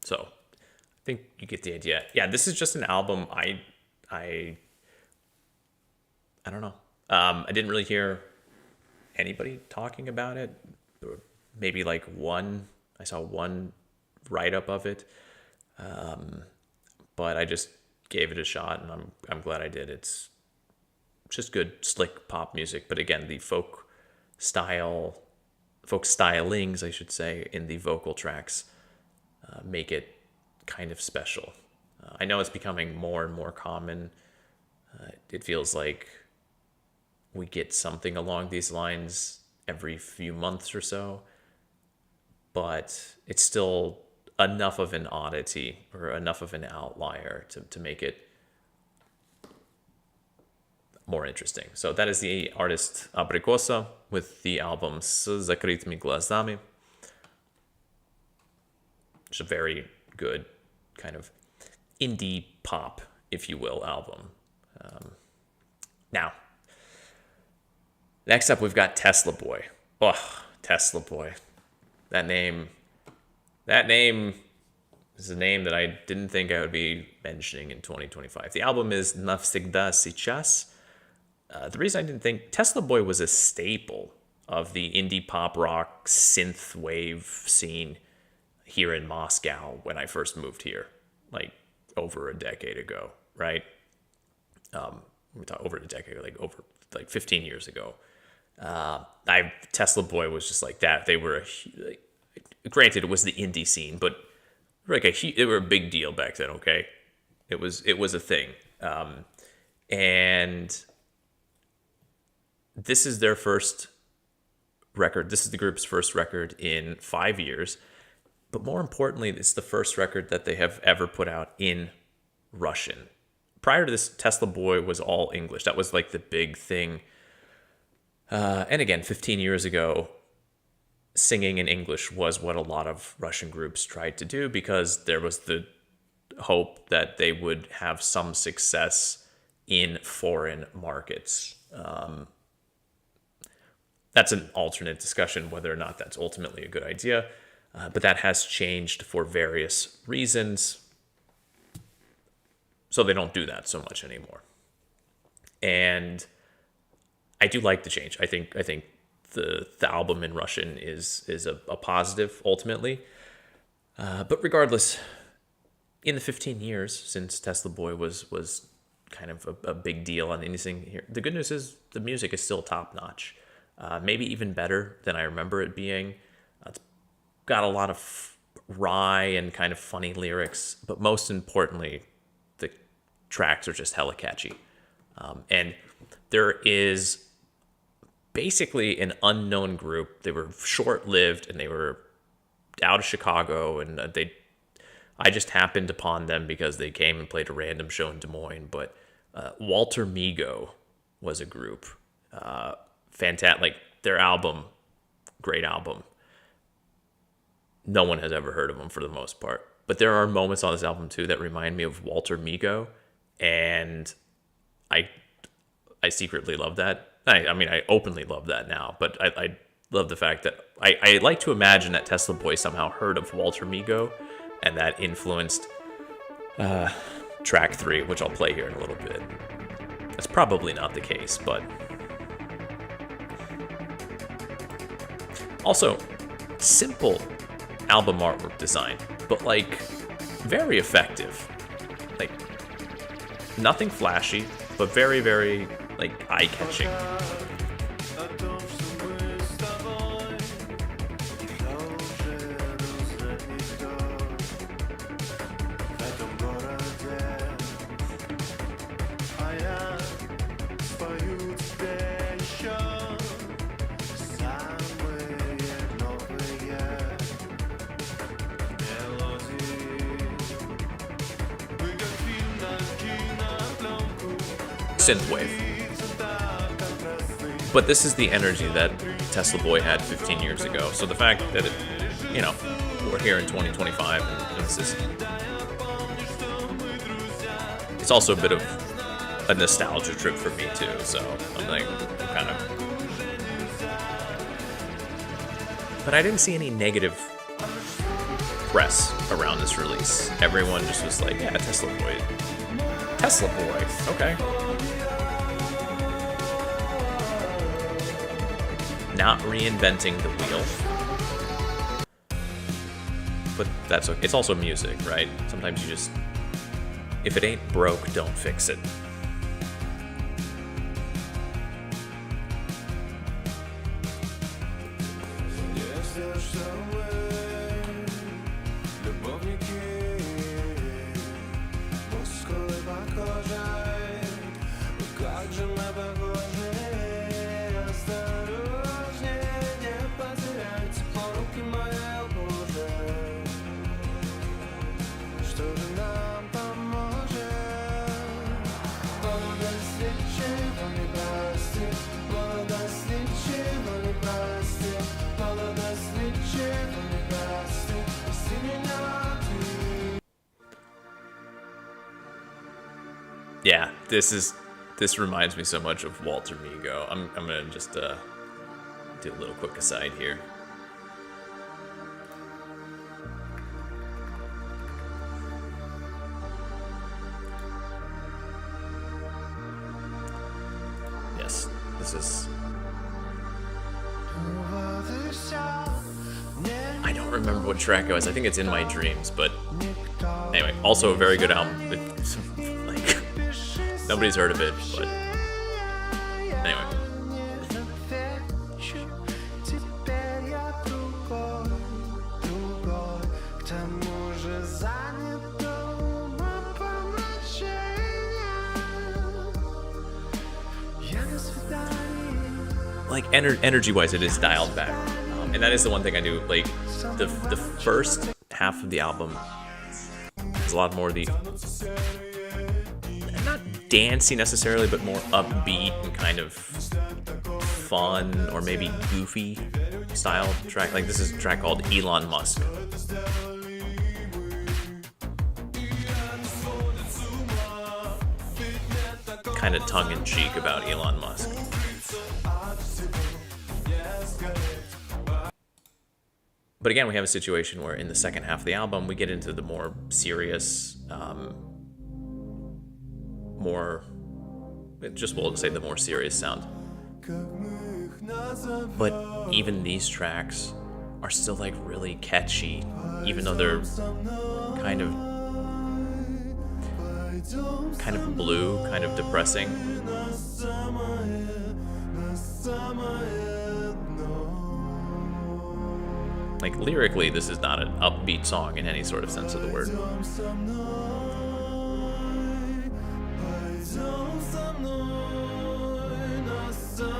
So, I think you get the idea. Yeah, this is just an album I don't know. I didn't really hear anybody talking about it. Maybe like I saw one write-up of it. But I just gave it a shot, and I'm glad I did. It's just good, slick pop music. But again, the folk stylings, I should say, in the vocal tracks make it kind of special. I know it's becoming more and more common. It feels like we get something along these lines every few months or so, but it's still enough of an oddity or enough of an outlier to make it more interesting. So that is the artist Абрикоса with the album закрытыми глазами. It's a very good kind of indie pop, if you will, album. Now, next up we've got Tesla Boy. Oh, Tesla Boy. That name is a name that I didn't think I would be mentioning in 2025. The album is Навсегда, сейчас. The reason I didn't think Tesla Boy was a staple of the indie pop rock synth wave scene here in Moscow when I first moved here, like over a decade ago, right? Over a decade, over 15 years ago. Tesla Boy was just like that. They were granted, it was the indie scene, but they were a big deal back then. Okay, it was a thing, and this is their first record. This is the group's first record in 5 years, but more importantly, it's the first record that they have ever put out in Russian. Prior to this, Tesla Boy was all English. That was like the big thing. And again, 15 years ago, singing in English was what a lot of Russian groups tried to do because there was the hope that they would have some success in foreign markets. That's an alternate discussion, whether or not that's ultimately a good idea. But that has changed for various reasons. So they don't do that so much anymore. And I do like the change. I think the album in Russian is a positive ultimately. But regardless, in the 15 years since Tesla Boy was kind of a big deal on anything here, the good news is the music is still top notch. Maybe even better than I remember it being. It's got a lot of wry and kind of funny lyrics, but most importantly, the tracks are just hella catchy. And there is basically an unknown group. They were short-lived and they were out of Chicago, and I just happened upon them because they came and played a random show in Des Moines. But Walter Migo was a group. Fantastic, like their album, great album. No one has ever heard of them for the most part, but there are moments on this album too that remind me of Walter Migo, and I secretly love that. I mean, I openly love that now, but I love the fact that I like to imagine that Tesla Boy somehow heard of Walter Migo, and that influenced track 3, which I'll play here in a little bit. That's probably not the case, but also simple album artwork design, but like very effective. Like nothing flashy, but very, very like eye-catching. Synthwave. But this is the energy that Tesla Boy had 15 years ago. So the fact that it, you know, we're here in 2025 and this is, it's also a bit of a nostalgia trip for me too. So I'm like, I'm kind of, but I didn't see any negative press around this release. Everyone just was like, yeah, Tesla Boy. Tesla Boy, okay. Not reinventing the wheel. But that's okay. It's also music, right? Sometimes you just, if it ain't broke, don't fix it. Yeah, this reminds me so much of Walter Migo. I'm gonna just do a little quick aside here. Yes, this is. I don't remember what track it was. I think it's In My Dreams, but anyway, also a very good album. It's, like, nobody's heard of it, but anyway. Like energy-wise, it is dialed back, and that is the one thing I do. Like the first half of the album is a lot more the not dancey necessarily, but more upbeat and kind of fun or maybe goofy style track. Like this is a track called Elon Musk. Kind of tongue-in-cheek about Elon Musk. But again, we have a situation where in the second half of the album, we get into the more serious, we'll say the more serious sound. But even these tracks are still like really catchy, even though they're kind of blue, kind of depressing. Like lyrically, this is not an upbeat song in any sort of sense of the word.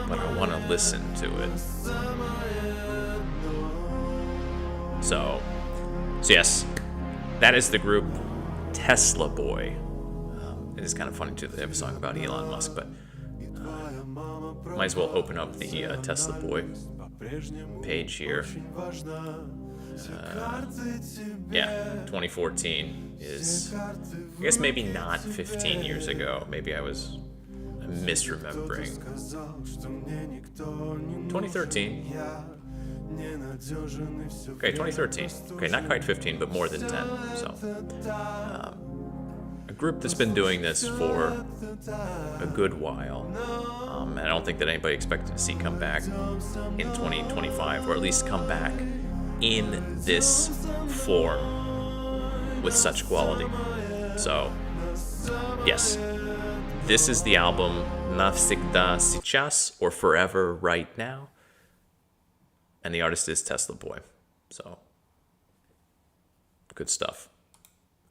But I want to listen to it. So yes, that is the group Tesla Boy. It is kind of funny too that they have a song about Elon Musk, but might as well open up the Tesla Boy page here. Yeah, 2014 is, I guess maybe not 15 years ago. Maybe I misremembering. 2013. Okay, 2013. Okay, not quite 15, but more than 10. So, a group that's been doing this for a good while. And I don't think that anybody expected to see come back in 2025, or at least come back in this form with such quality. So, yes, this is the album Навсегда, сейчас, or Forever Right Now. And the artist is Tesla Boy. So, good stuff.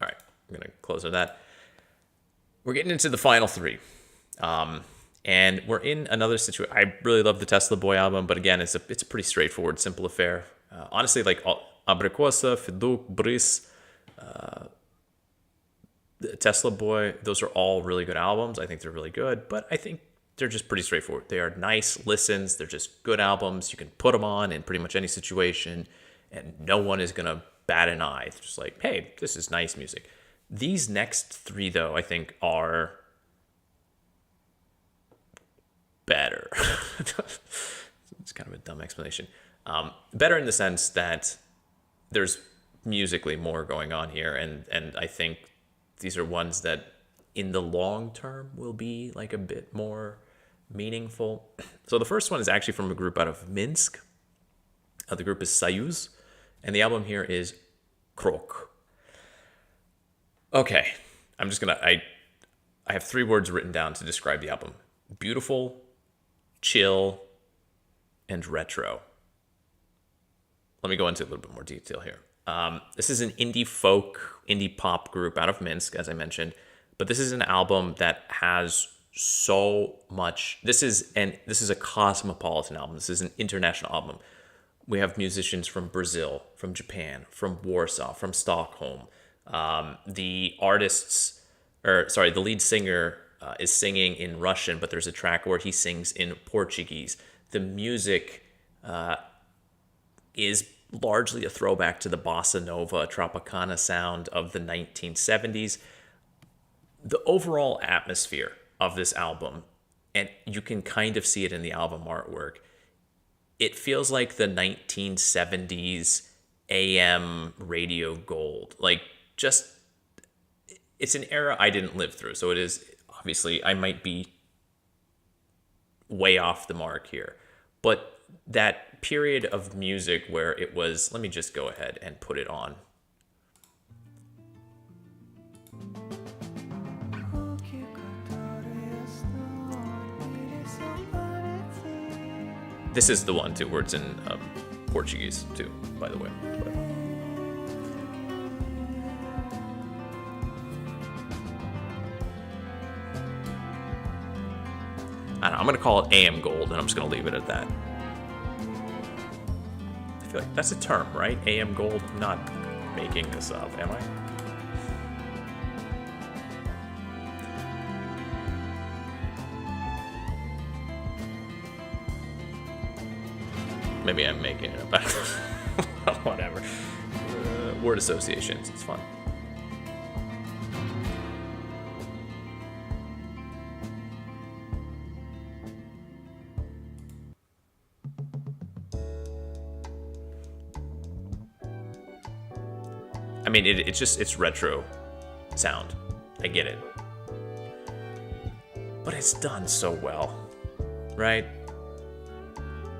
All right, I'm going to close on that. We're getting into the final three. And we're in another situation. I really love the Tesla Boy album, but again, it's a pretty straightforward, simple affair. Honestly, like Abrikоса, FEDUK, Brысь, Tesla Boy, those are all really good albums. I think they're really good, but I think they're just pretty straightforward. They are nice listens. They're just good albums. You can put them on in pretty much any situation, and no one is going to bat an eye. It's just like, hey, this is nice music. These next three, though, I think are better. It's kind of a dumb explanation. Better in the sense that there's musically more going on here, and I think these are ones that in the long term will be like a bit more meaningful. So the first one is actually from a group out of Minsk. The group is Soюz, and the album here is КРОК. Okay, I'm just gonna, I have three words written down to describe the album: beautiful, chill, and retro. Let me go into a little bit more detail here. This is an indie folk, indie pop group out of Minsk, as I mentioned, but this is an album that has so much. This is a cosmopolitan album. This is an international album. We have musicians from Brazil, from Japan, from Warsaw, from Stockholm. The lead singer is singing in Russian, but there's a track where he sings in Portuguese. The music is largely a throwback to the bossa nova, Tropicana sound of the 1970s. The overall atmosphere of this album, and you can kind of see it in the album artwork, it feels like the 1970s AM radio gold. Like, just, it's an era I didn't live through, so it is, obviously, I might be way off the mark here. But that period of music where it was, let me just go ahead and put it on. This is the one, too, where it's in Portuguese, too, by the way. But I don't know, I'm going to call it AM Gold, and I'm just going to leave it at that. I feel like that's a term, right? AM Gold? I'm not making this up, am I? Maybe I'm making it up. Whatever. Word associations. It's fun. I mean, it's retro sound. I get it. But it's done so well, right?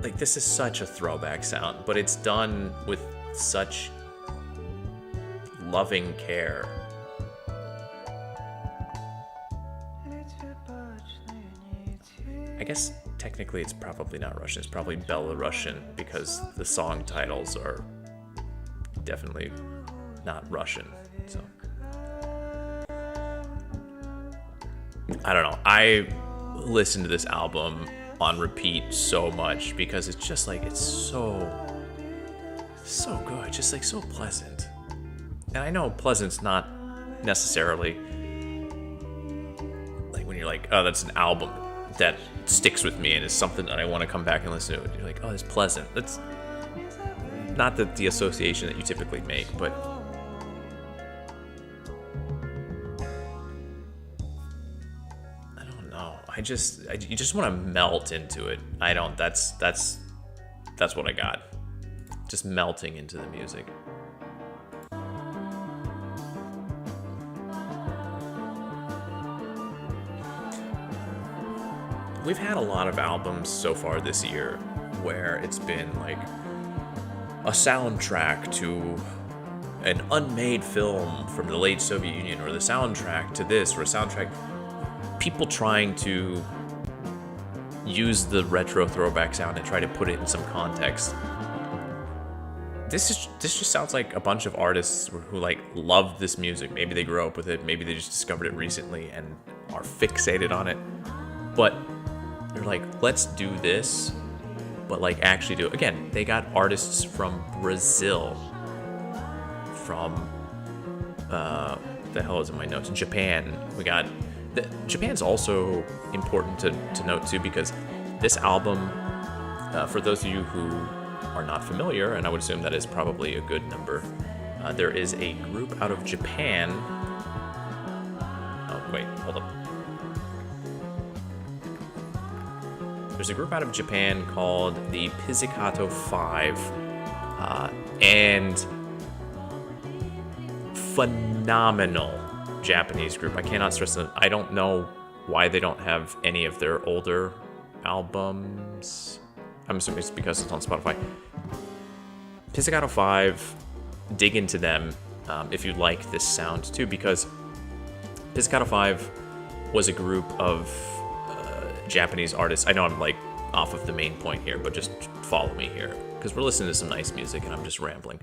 Like, this is such a throwback sound, but it's done with such loving care. I guess technically it's probably not Russian. It's probably Belarusian, because the song titles are definitely not Russian. So I don't know. I listened to this album on repeat so much because it's just like, it's so good, just like so pleasant. And I know pleasant's not necessarily like when you're like, oh, that's an album that sticks with me and is something that I want to come back and listen to. And you're like, oh, it's pleasant. That's not the association that you typically make, but I don't know. know. You just want to melt into it. I don't. That's what I got. Just melting into the music. We've had a lot of albums so far this year where it's been like a soundtrack to an unmade film from the late Soviet Union, or the soundtrack to this, or a soundtrack. People trying to use the retro throwback sound and try to put it in some context. This just sounds like a bunch of artists who like love this music. Maybe they grew up with it. Maybe they just discovered it recently and are fixated on it. But they're like, let's do this, but like actually do it. Again, they got artists from Brazil, from the hell is in my notes? Japan. We got Japan's also important to note too, because this album, for those of you who are not familiar, and I would assume that is probably a good number, there is a group out of Japan. Oh wait, hold up. There's a group out of Japan called the Pizzicato 5, and phenomenal Japanese group. I cannot stress that. I don't know why they don't have any of their older albums. I'm assuming it's because it's on Spotify. Pizzicato 5, dig into them if you like this sound too, because Pizzicato 5 was a group of Japanese artists. I know I'm like off of the main point here, but just follow me here because we're listening to some nice music and I'm just rambling.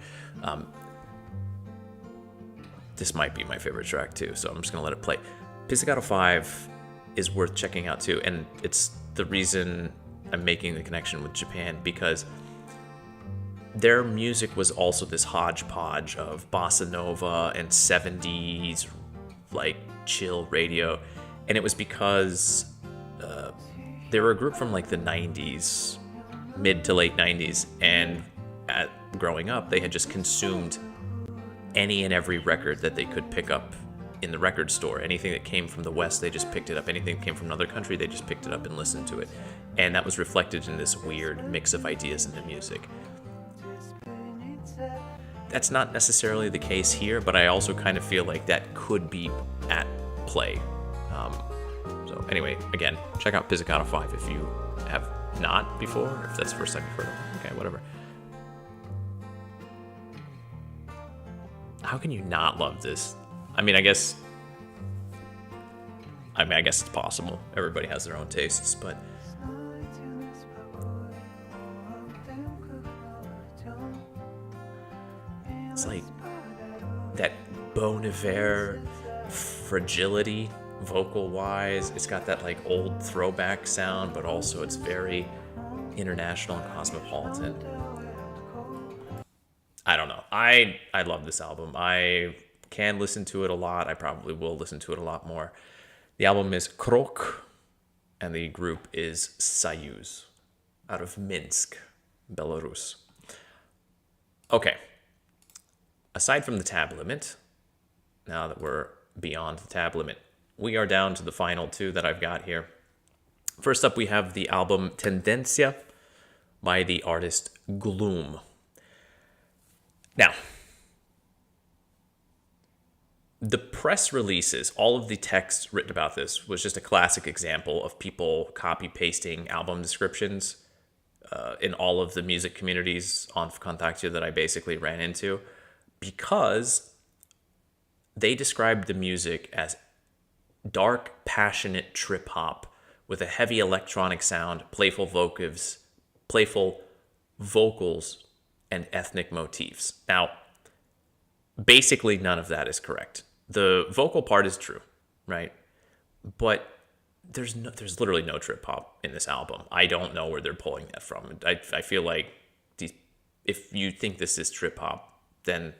This might be my favorite track too, so I'm just gonna let it play. Pizzicato 5 is worth checking out too, and it's the reason I'm making the connection with Japan, because their music was also this hodgepodge of bossa nova and 70s like chill radio, and it was because they were a group from like the 90s, mid to late 90s, and growing up they had just consumed any and every record that they could pick up in the record store. Anything that came from the West, they just picked it up. Anything that came from another country, they just picked it up and listened to it. And that was reflected in this weird mix of ideas in the music. That's not necessarily the case here, but I also kind of feel like that could be at play. So anyway, again, check out Pizzicato 5 if you have not before, or if that's the first time you've heard of them. Okay, whatever. How can you not love this? I guess it's possible. Everybody has their own tastes, but it's like that Bon Iver fragility vocal-wise. It's got that like old throwback sound, but also it's very international and cosmopolitan. I don't know. I love this album. I can listen to it a lot. I probably will listen to it a lot more. The album is KROK, and the group is Soюz, out of Minsk, Belarus. Okay. Aside from the tab limit, now that we're beyond the tab limit, we are down to the final two that I've got here. First up, we have the album Tendenzia by the artist Glum. Now, the press releases, all of the text written about this was just a classic example of people copy-pasting album descriptions in all of the music communities on Kontakte that I basically ran into, because they described the music as dark, passionate trip-hop with a heavy electronic sound, playful vocals, and ethnic motifs. Now, basically none of that is correct. The vocal part is true, right? But there's literally no trip hop in this album. I don't know where they're pulling that from. I feel like if you think this is trip hop, then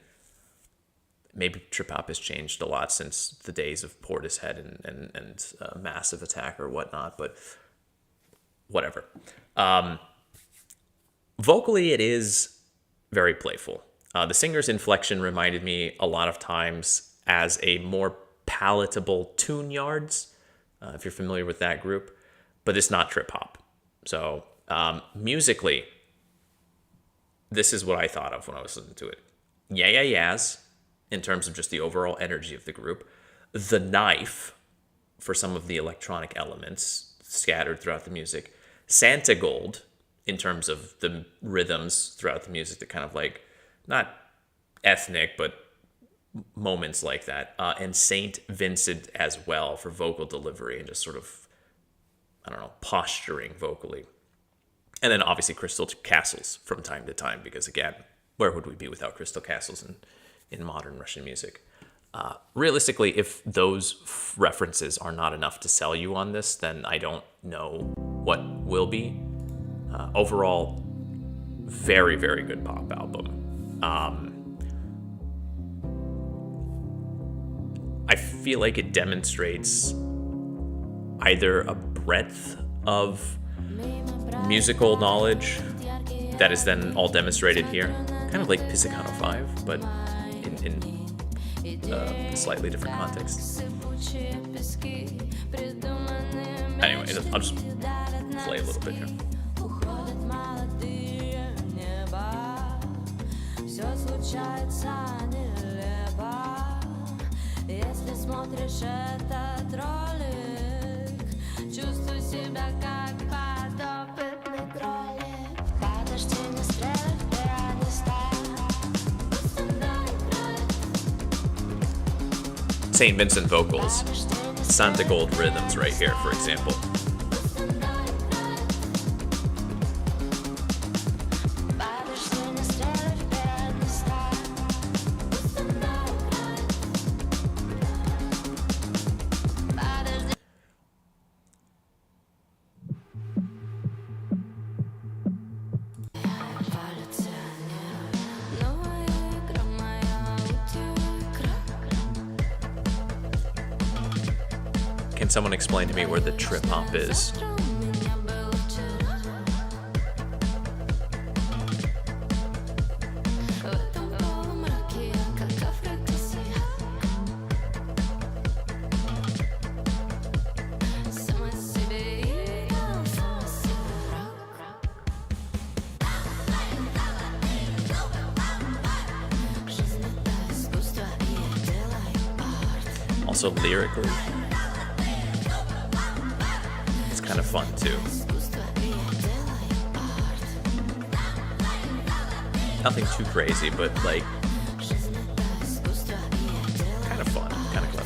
maybe trip hop has changed a lot since the days of Portishead and Massive Attack or whatnot, but whatever. Vocally, it is very playful. The singer's inflection reminded me a lot of times as a more palatable Tune Yards if you're familiar with that group, but it's not trip hop. So musically, this is what I thought of when I was listening to it. Yeah, yeahs, in terms of just the overall energy of the group. The knife for some of the electronic elements scattered throughout the music. Santa Gold in terms of the rhythms throughout the music, that kind of like, not ethnic, but moments like that. And Saint Vincent as well for vocal delivery and just sort of, I don't know, posturing vocally. And then obviously Crystal Castles from time to time, because again, where would we be without Crystal Castles in modern Russian music? Realistically, if those references are not enough to sell you on this, then I don't know what will be. Overall, very, very good pop album. I feel like it demonstrates either a breadth of musical knowledge that is then all demonstrated here, kind of like Pizzicato 5, but in a slightly different context. Anyway, I'll just play a little bit here. Если смотришь этот ролик, чувствуй себя как подопытный кролик. Подожди, не стреляй в пианиста. St. Vincent vocals, Santa Gold rhythms right here, for example. Can someone explain to me where the trip hop is? Also lyrically, it's kind of fun too. Nothing too crazy, but like kind of fun, kind of clever.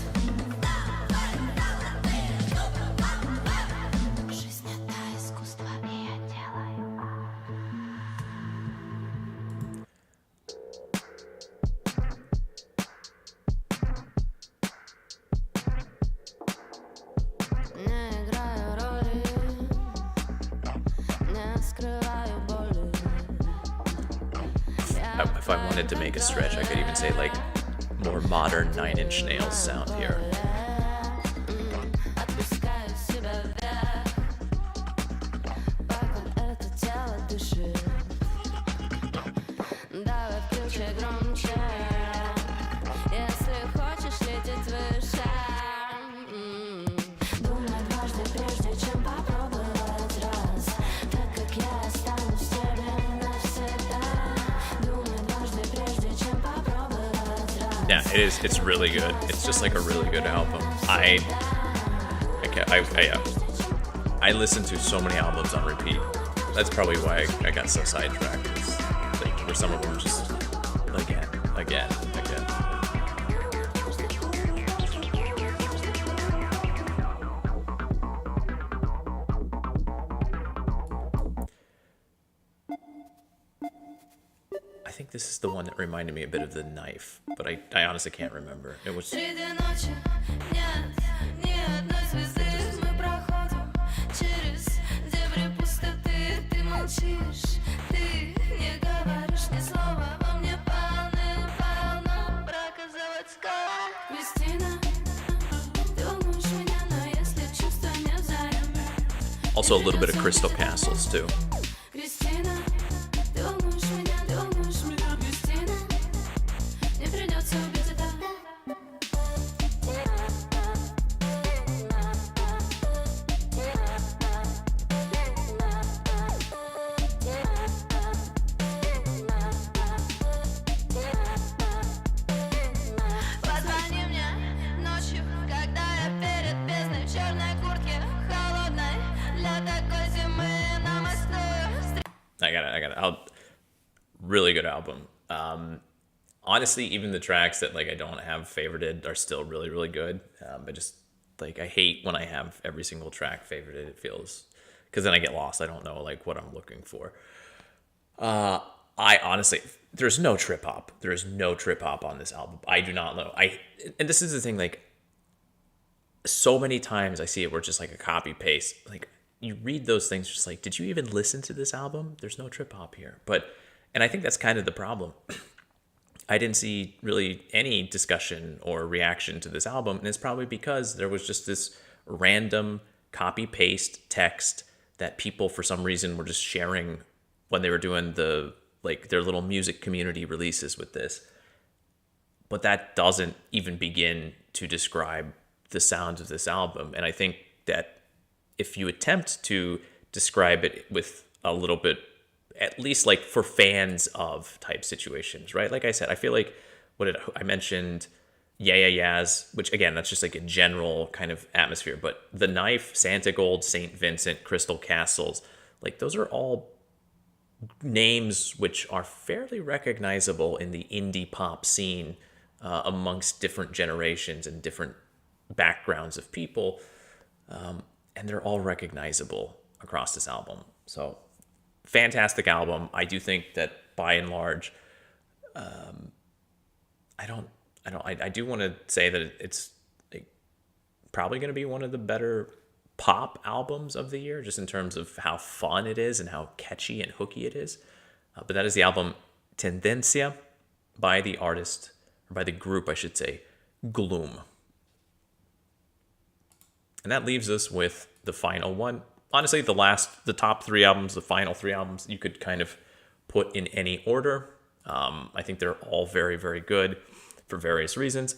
If I wanted to make a stretch, I could even say like more modern Nine Inch Nails sound here. Yeah, it is. It's really good. It's just like a really good album. I listen to so many albums on repeat. That's probably why I got so sidetracked. It's like for some of them just again. I think this is the one that reminded me a bit of The Knife, but I honestly can't remember. It was... Also a little bit of Crystal Castles too. Really good album. Honestly, even the tracks that like I don't have favorited are still really, really good. But just like I hate when I have every single track favorited. It feels, because then I get lost. I don't know like what I'm looking for. I honestly, there's no trip hop. There is no trip hop on this album. I do not know. And this is the thing, like so many times I see it where it's just like a copy paste. Like you read those things just like, did you even listen to this album? There's no trip hop here. And I think that's kind of the problem. I didn't see really any discussion or reaction to this album, and it's probably because there was just this random copy paste text that people for some reason were just sharing when they were doing their little music community releases with this. But that doesn't even begin to describe the sounds of this album. And I think that if you attempt to describe it with a little bit, at least like for fans of type situations, right? Like I said, I feel like I mentioned Yeah Yeah Yeahs, which again, that's just like a general kind of atmosphere. But The Knife, Santa Gold, St. Vincent, Crystal Castles, like those are all names which are fairly recognizable in the indie pop scene amongst different generations and different backgrounds of people. And they're all recognizable across this album. So fantastic album. I do think that by and large, I do want to say that it's like probably going to be one of the better pop albums of the year, just in terms of how fun it is and how catchy and hooky it is. But that is the album Tendенcja by the artist, or by the group, I should say, Glum. And that leaves us with the final one. Honestly, the top three albums, the final three albums, you could kind of put in any order. I think they're all very, very good for various reasons.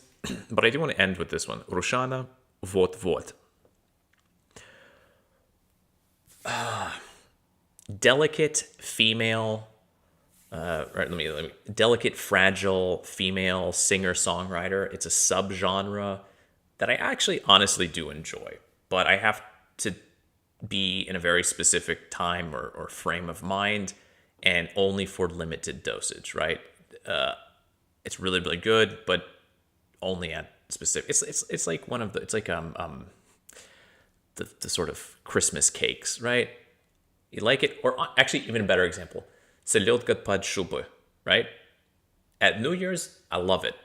But I do want to end with this one, Rушана, Вот-вот. Delicate female, delicate, fragile female singer-songwriter. It's a subgenre that I actually honestly do enjoy, but I have to be in a very specific time or frame of mind, and only for limited dosage, right? It's really, really good, but only at specific. It's like one of the, it's like the sort of Christmas cakes, right? You like it, or actually even a better example, Селёдка под шубой, right? At New Year's, I love it.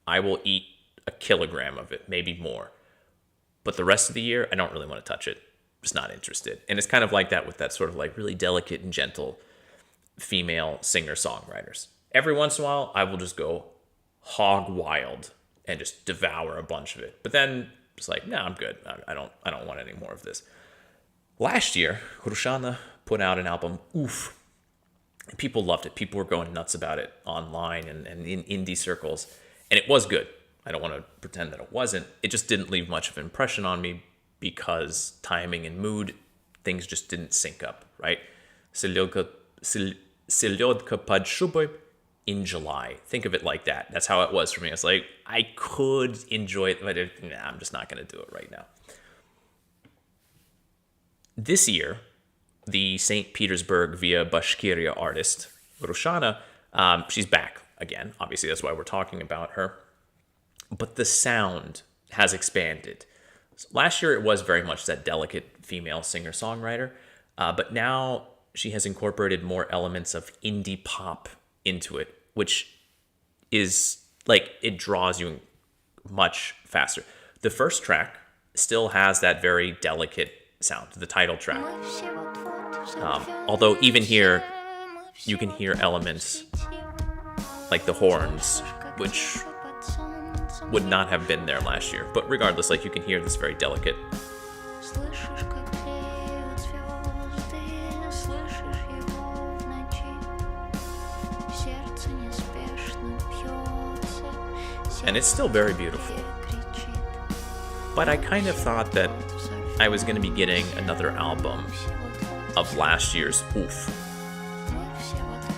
I will eat a kilogram of it, maybe more. But the rest of the year, I don't really want to touch it. Just not interested. And it's kind of like that with that sort of like really delicate and gentle female singer-songwriters. Every once in a while, I will just go hog wild and just devour a bunch of it. But then it's like, no, I'm good. I don't want any more of this. Last year, Rушана put out an album, Oof. People loved it. People were going nuts about it online and in indie circles. And it was good. I don't want to pretend that it wasn't. It just didn't leave much of an impression on me because timing and mood, things just didn't sync up, right? Селёдка под шубой in July. Think of it like that. That's how it was for me. It's like, I could enjoy it, but I'm just not going to do it right now. This year, the St. Petersburg via Bashkiria artist, Rушана, she's back again. Obviously, that's why we're talking about her. But the sound has expanded. So last year, it was very much that delicate female singer-songwriter. But now she has incorporated more elements of indie pop into it, which is like, it draws you much faster. The first track still has that very delicate sound, the title track. Although even here, you can hear elements like the horns, which would not have been there last year. But regardless, like, you can hear this very delicate. And it's still very beautiful. But I kind of thought that I was going to be getting another album of last year's Oof,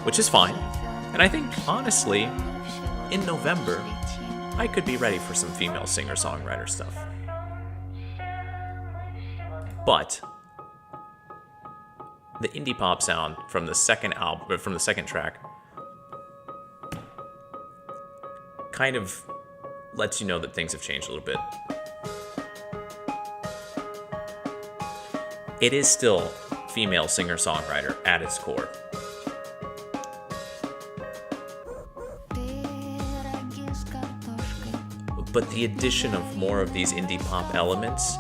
which is fine. And I think, honestly, in November, I could be ready for some female singer-songwriter stuff. But the indie pop sound from the second album, from the second track, kind of lets you know that things have changed a little bit. It is still female singer-songwriter at its core. But the addition of more of these indie pop elements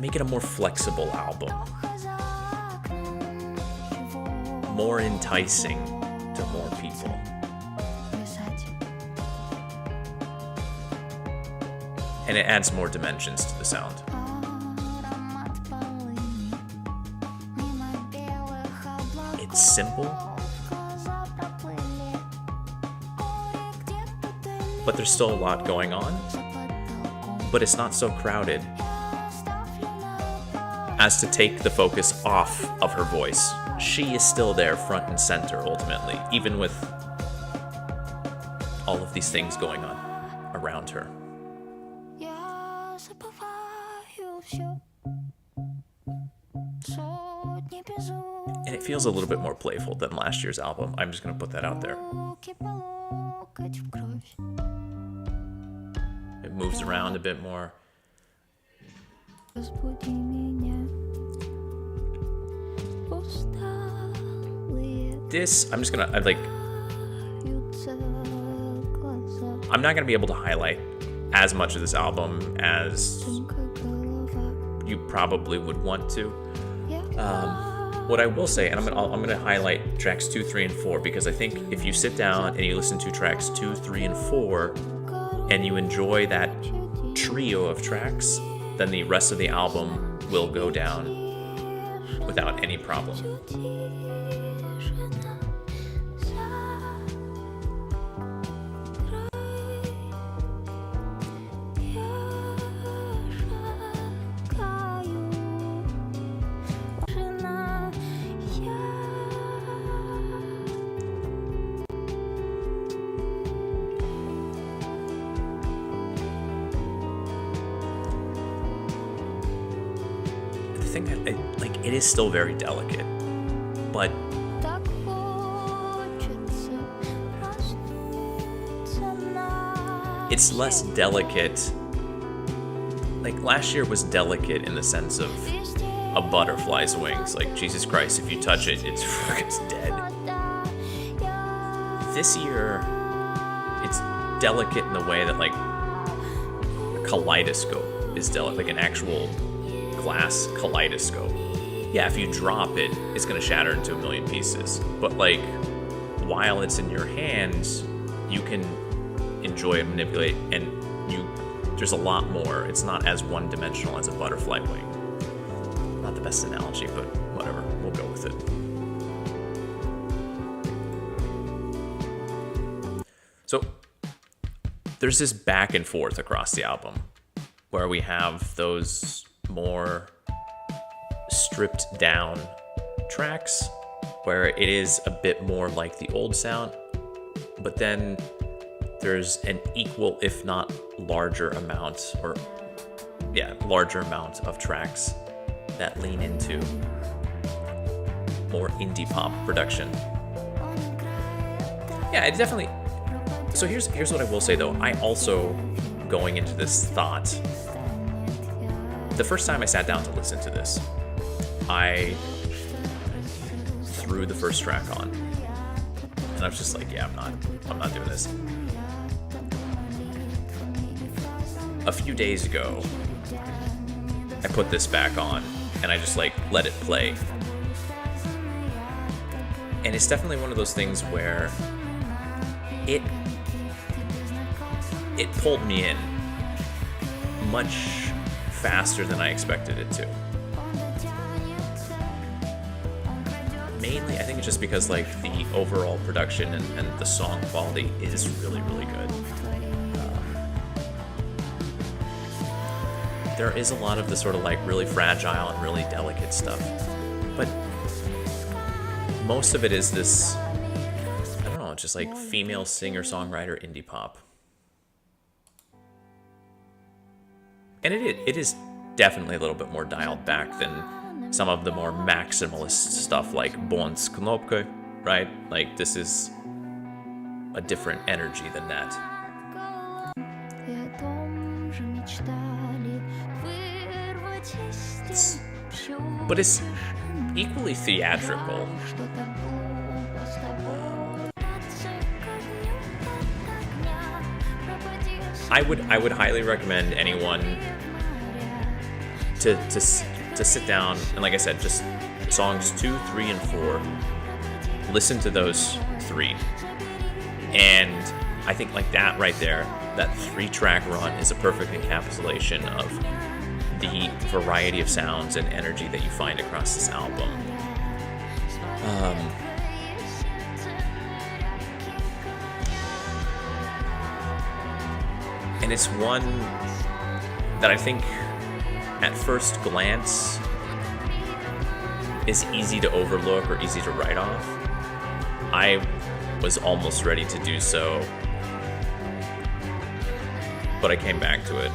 make it a more flexible album. More enticing to more people. And it adds more dimensions to the sound. It's simple, but there's still a lot going on, but it's not so crowded as to take the focus off of her voice. She is still there front and center ultimately, even with all of these things going on around her. And it feels a little bit more playful than last year's album. I'm just going to put that out there. It moves around a bit more. This, I'm just going to, I'm not going to be able to highlight as much of this album as you probably would want to. What I will say, and I'm gonna highlight tracks 2, 3, and 4, because I think if you sit down and you listen to tracks 2, 3, and 4, and you enjoy that trio of tracks, then the rest of the album will go down without any problem. It is still very delicate, but it's less delicate. Like last year was delicate in the sense of a butterfly's wings. Like, Jesus Christ, if you touch it, it's dead. This year, it's delicate in the way that like a kaleidoscope is delicate, like an actual glass kaleidoscope. Yeah, if you drop it, it's going to shatter into a million pieces. But like, while it's in your hands, you can enjoy and manipulate, and there's a lot more. It's not as one-dimensional as a butterfly wing. Not the best analogy, but whatever. We'll go with it. So, there's this back and forth across the album, where we have those more stripped down tracks where it is a bit more like the old sound, but then there's an equal, if not larger amount, larger amount of tracks that lean into more indie pop production. Yeah, it definitely. So here's what I will say though. I also, going into this, thought the first time I sat down to listen to this, I threw the first track on, and I was just like, yeah, I'm not doing this. A few days ago, I put this back on, and I just like let it play. And it's definitely one of those things where it pulled me in much faster than I expected it to. Mainly, I think it's just because like the overall production and the song quality is really, really good. There is a lot of the sort of like really fragile and really delicate stuff, but most of it is this, I don't know, just like female singer-songwriter indie pop. And it is definitely a little bit more dialed back than some of the more maximalist stuff like Bonds Knopke, right? Like, this is a different energy than that. But it's equally theatrical. I would highly recommend anyone to sit down and, like I said, just songs 2, 3, and 4. Listen to those 3, and I think like that right there, that 3-track run is a perfect encapsulation of the variety of sounds and energy that you find across this album. And it's one that I think at first glance is easy to overlook or easy to write off. I was almost ready to do so, but I came back to it.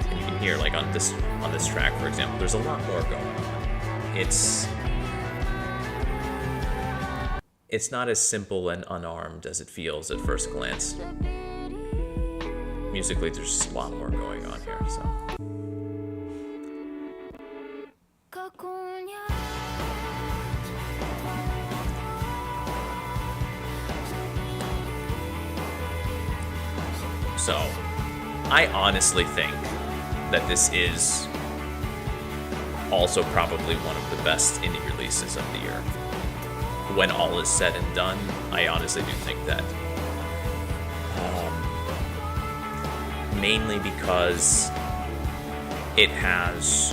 And you can hear, like, on this track, for example, there's a lot more going on. It's not as simple and unarmed as it feels at first glance. Musically, there's just a lot more going on here, so. So, I honestly think that this is also probably one of the best indie releases of the year. When all is said and done, I honestly do think that. Mainly because it's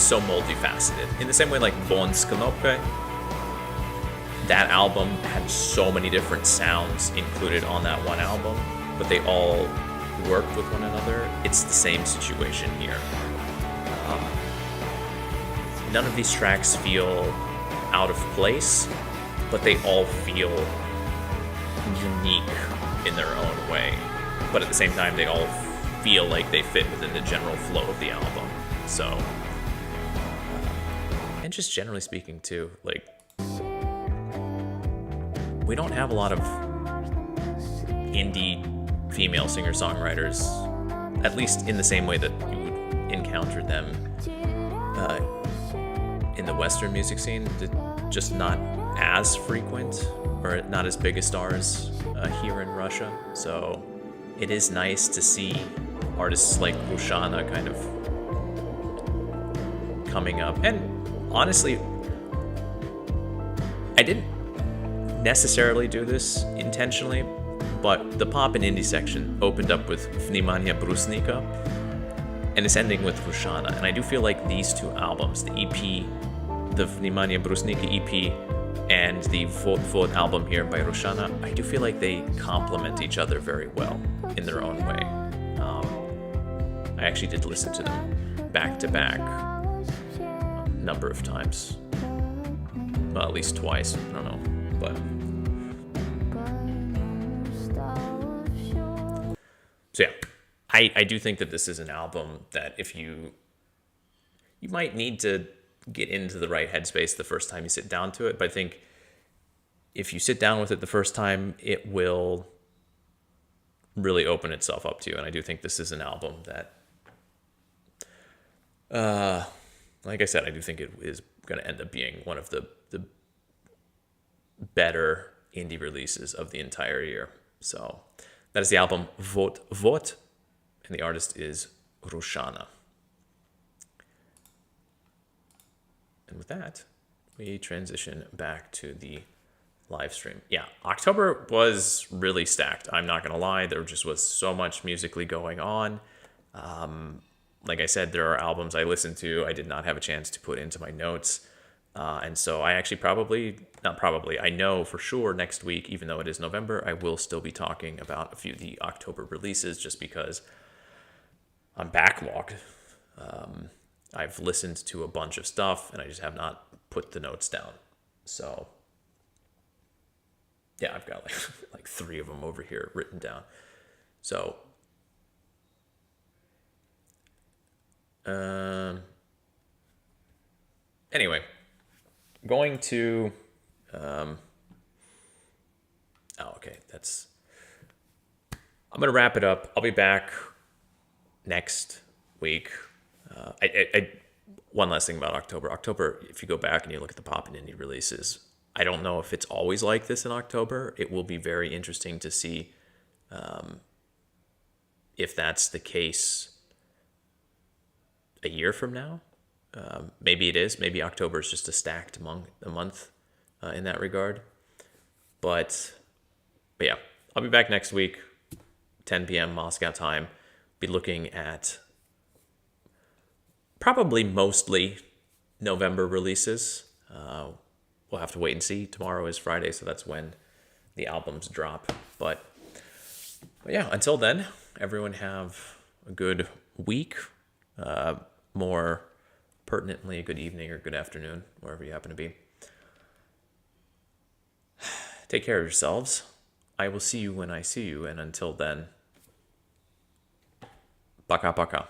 so multifaceted. In the same way like Bonds Knopke, that album had so many different sounds included on that one album, but they all worked with one another. It's the same situation here. None of these tracks feel out of place, but they all feel unique in their own way. But at the same time, they all feel like they fit within the general flow of the album. So, and just generally speaking too, like, we don't have a lot of indie female singer-songwriters, at least in the same way that you would encounter them in the Western music scene. Just not as frequent or not as big as stars here in Russia. So it is nice to see artists like Rушана kind of coming up. And honestly, I didn't necessarily do this intentionally, but the pop and indie section opened up with Vнимание, bruсника, and it's ending with Rушана. And I do feel like these two albums, the EP, the Внимание, bruсника EP, and the Вот-вот album here by Rушana, I do feel like they complement each other very well in their own way. I actually did listen to them back to back a number of times. Well, at least twice, I don't know, but... So yeah, I do think that this is an album that if you might need to get into the right headspace the first time you sit down to it, but I think if you sit down with it the first time, it will really open itself up to you. And I do think this is an album that, like I said, I do think it is going to end up being one of the better indie releases of the entire year. So that is the album Вот-вот, and the artist is Rушана. And with that, we transition back to the live stream. Yeah, October was really stacked. I'm not going to lie. There just was so much musically going on. Like I said, there are albums I listened to I did not have a chance to put into my notes. And so I actually I know for sure next week, even though it is November, I will still be talking about a few of the October releases just because I'm backlogged. I've listened to a bunch of stuff and I just have not put the notes down. So yeah, I've got like 3 of them over here written down. So Anyway, going to. Okay, I'm gonna wrap it up. I'll be back next week. One last thing about October. October, if you go back and you look at the pop and indie releases, I don't know if it's always like this in October. It will be very interesting to see if that's the case a year from now. Maybe it is. Maybe October is just a stacked month in that regard. But yeah, I'll be back next week, 10 p.m. Moscow time. Be looking at probably mostly November releases. We'll have to wait and see. Tomorrow is Friday, so that's when the albums drop. But yeah, until then, everyone have a good week. More pertinently, a good evening or good afternoon, wherever you happen to be. Take care of yourselves. I will see you when I see you, and until then, пока-пока.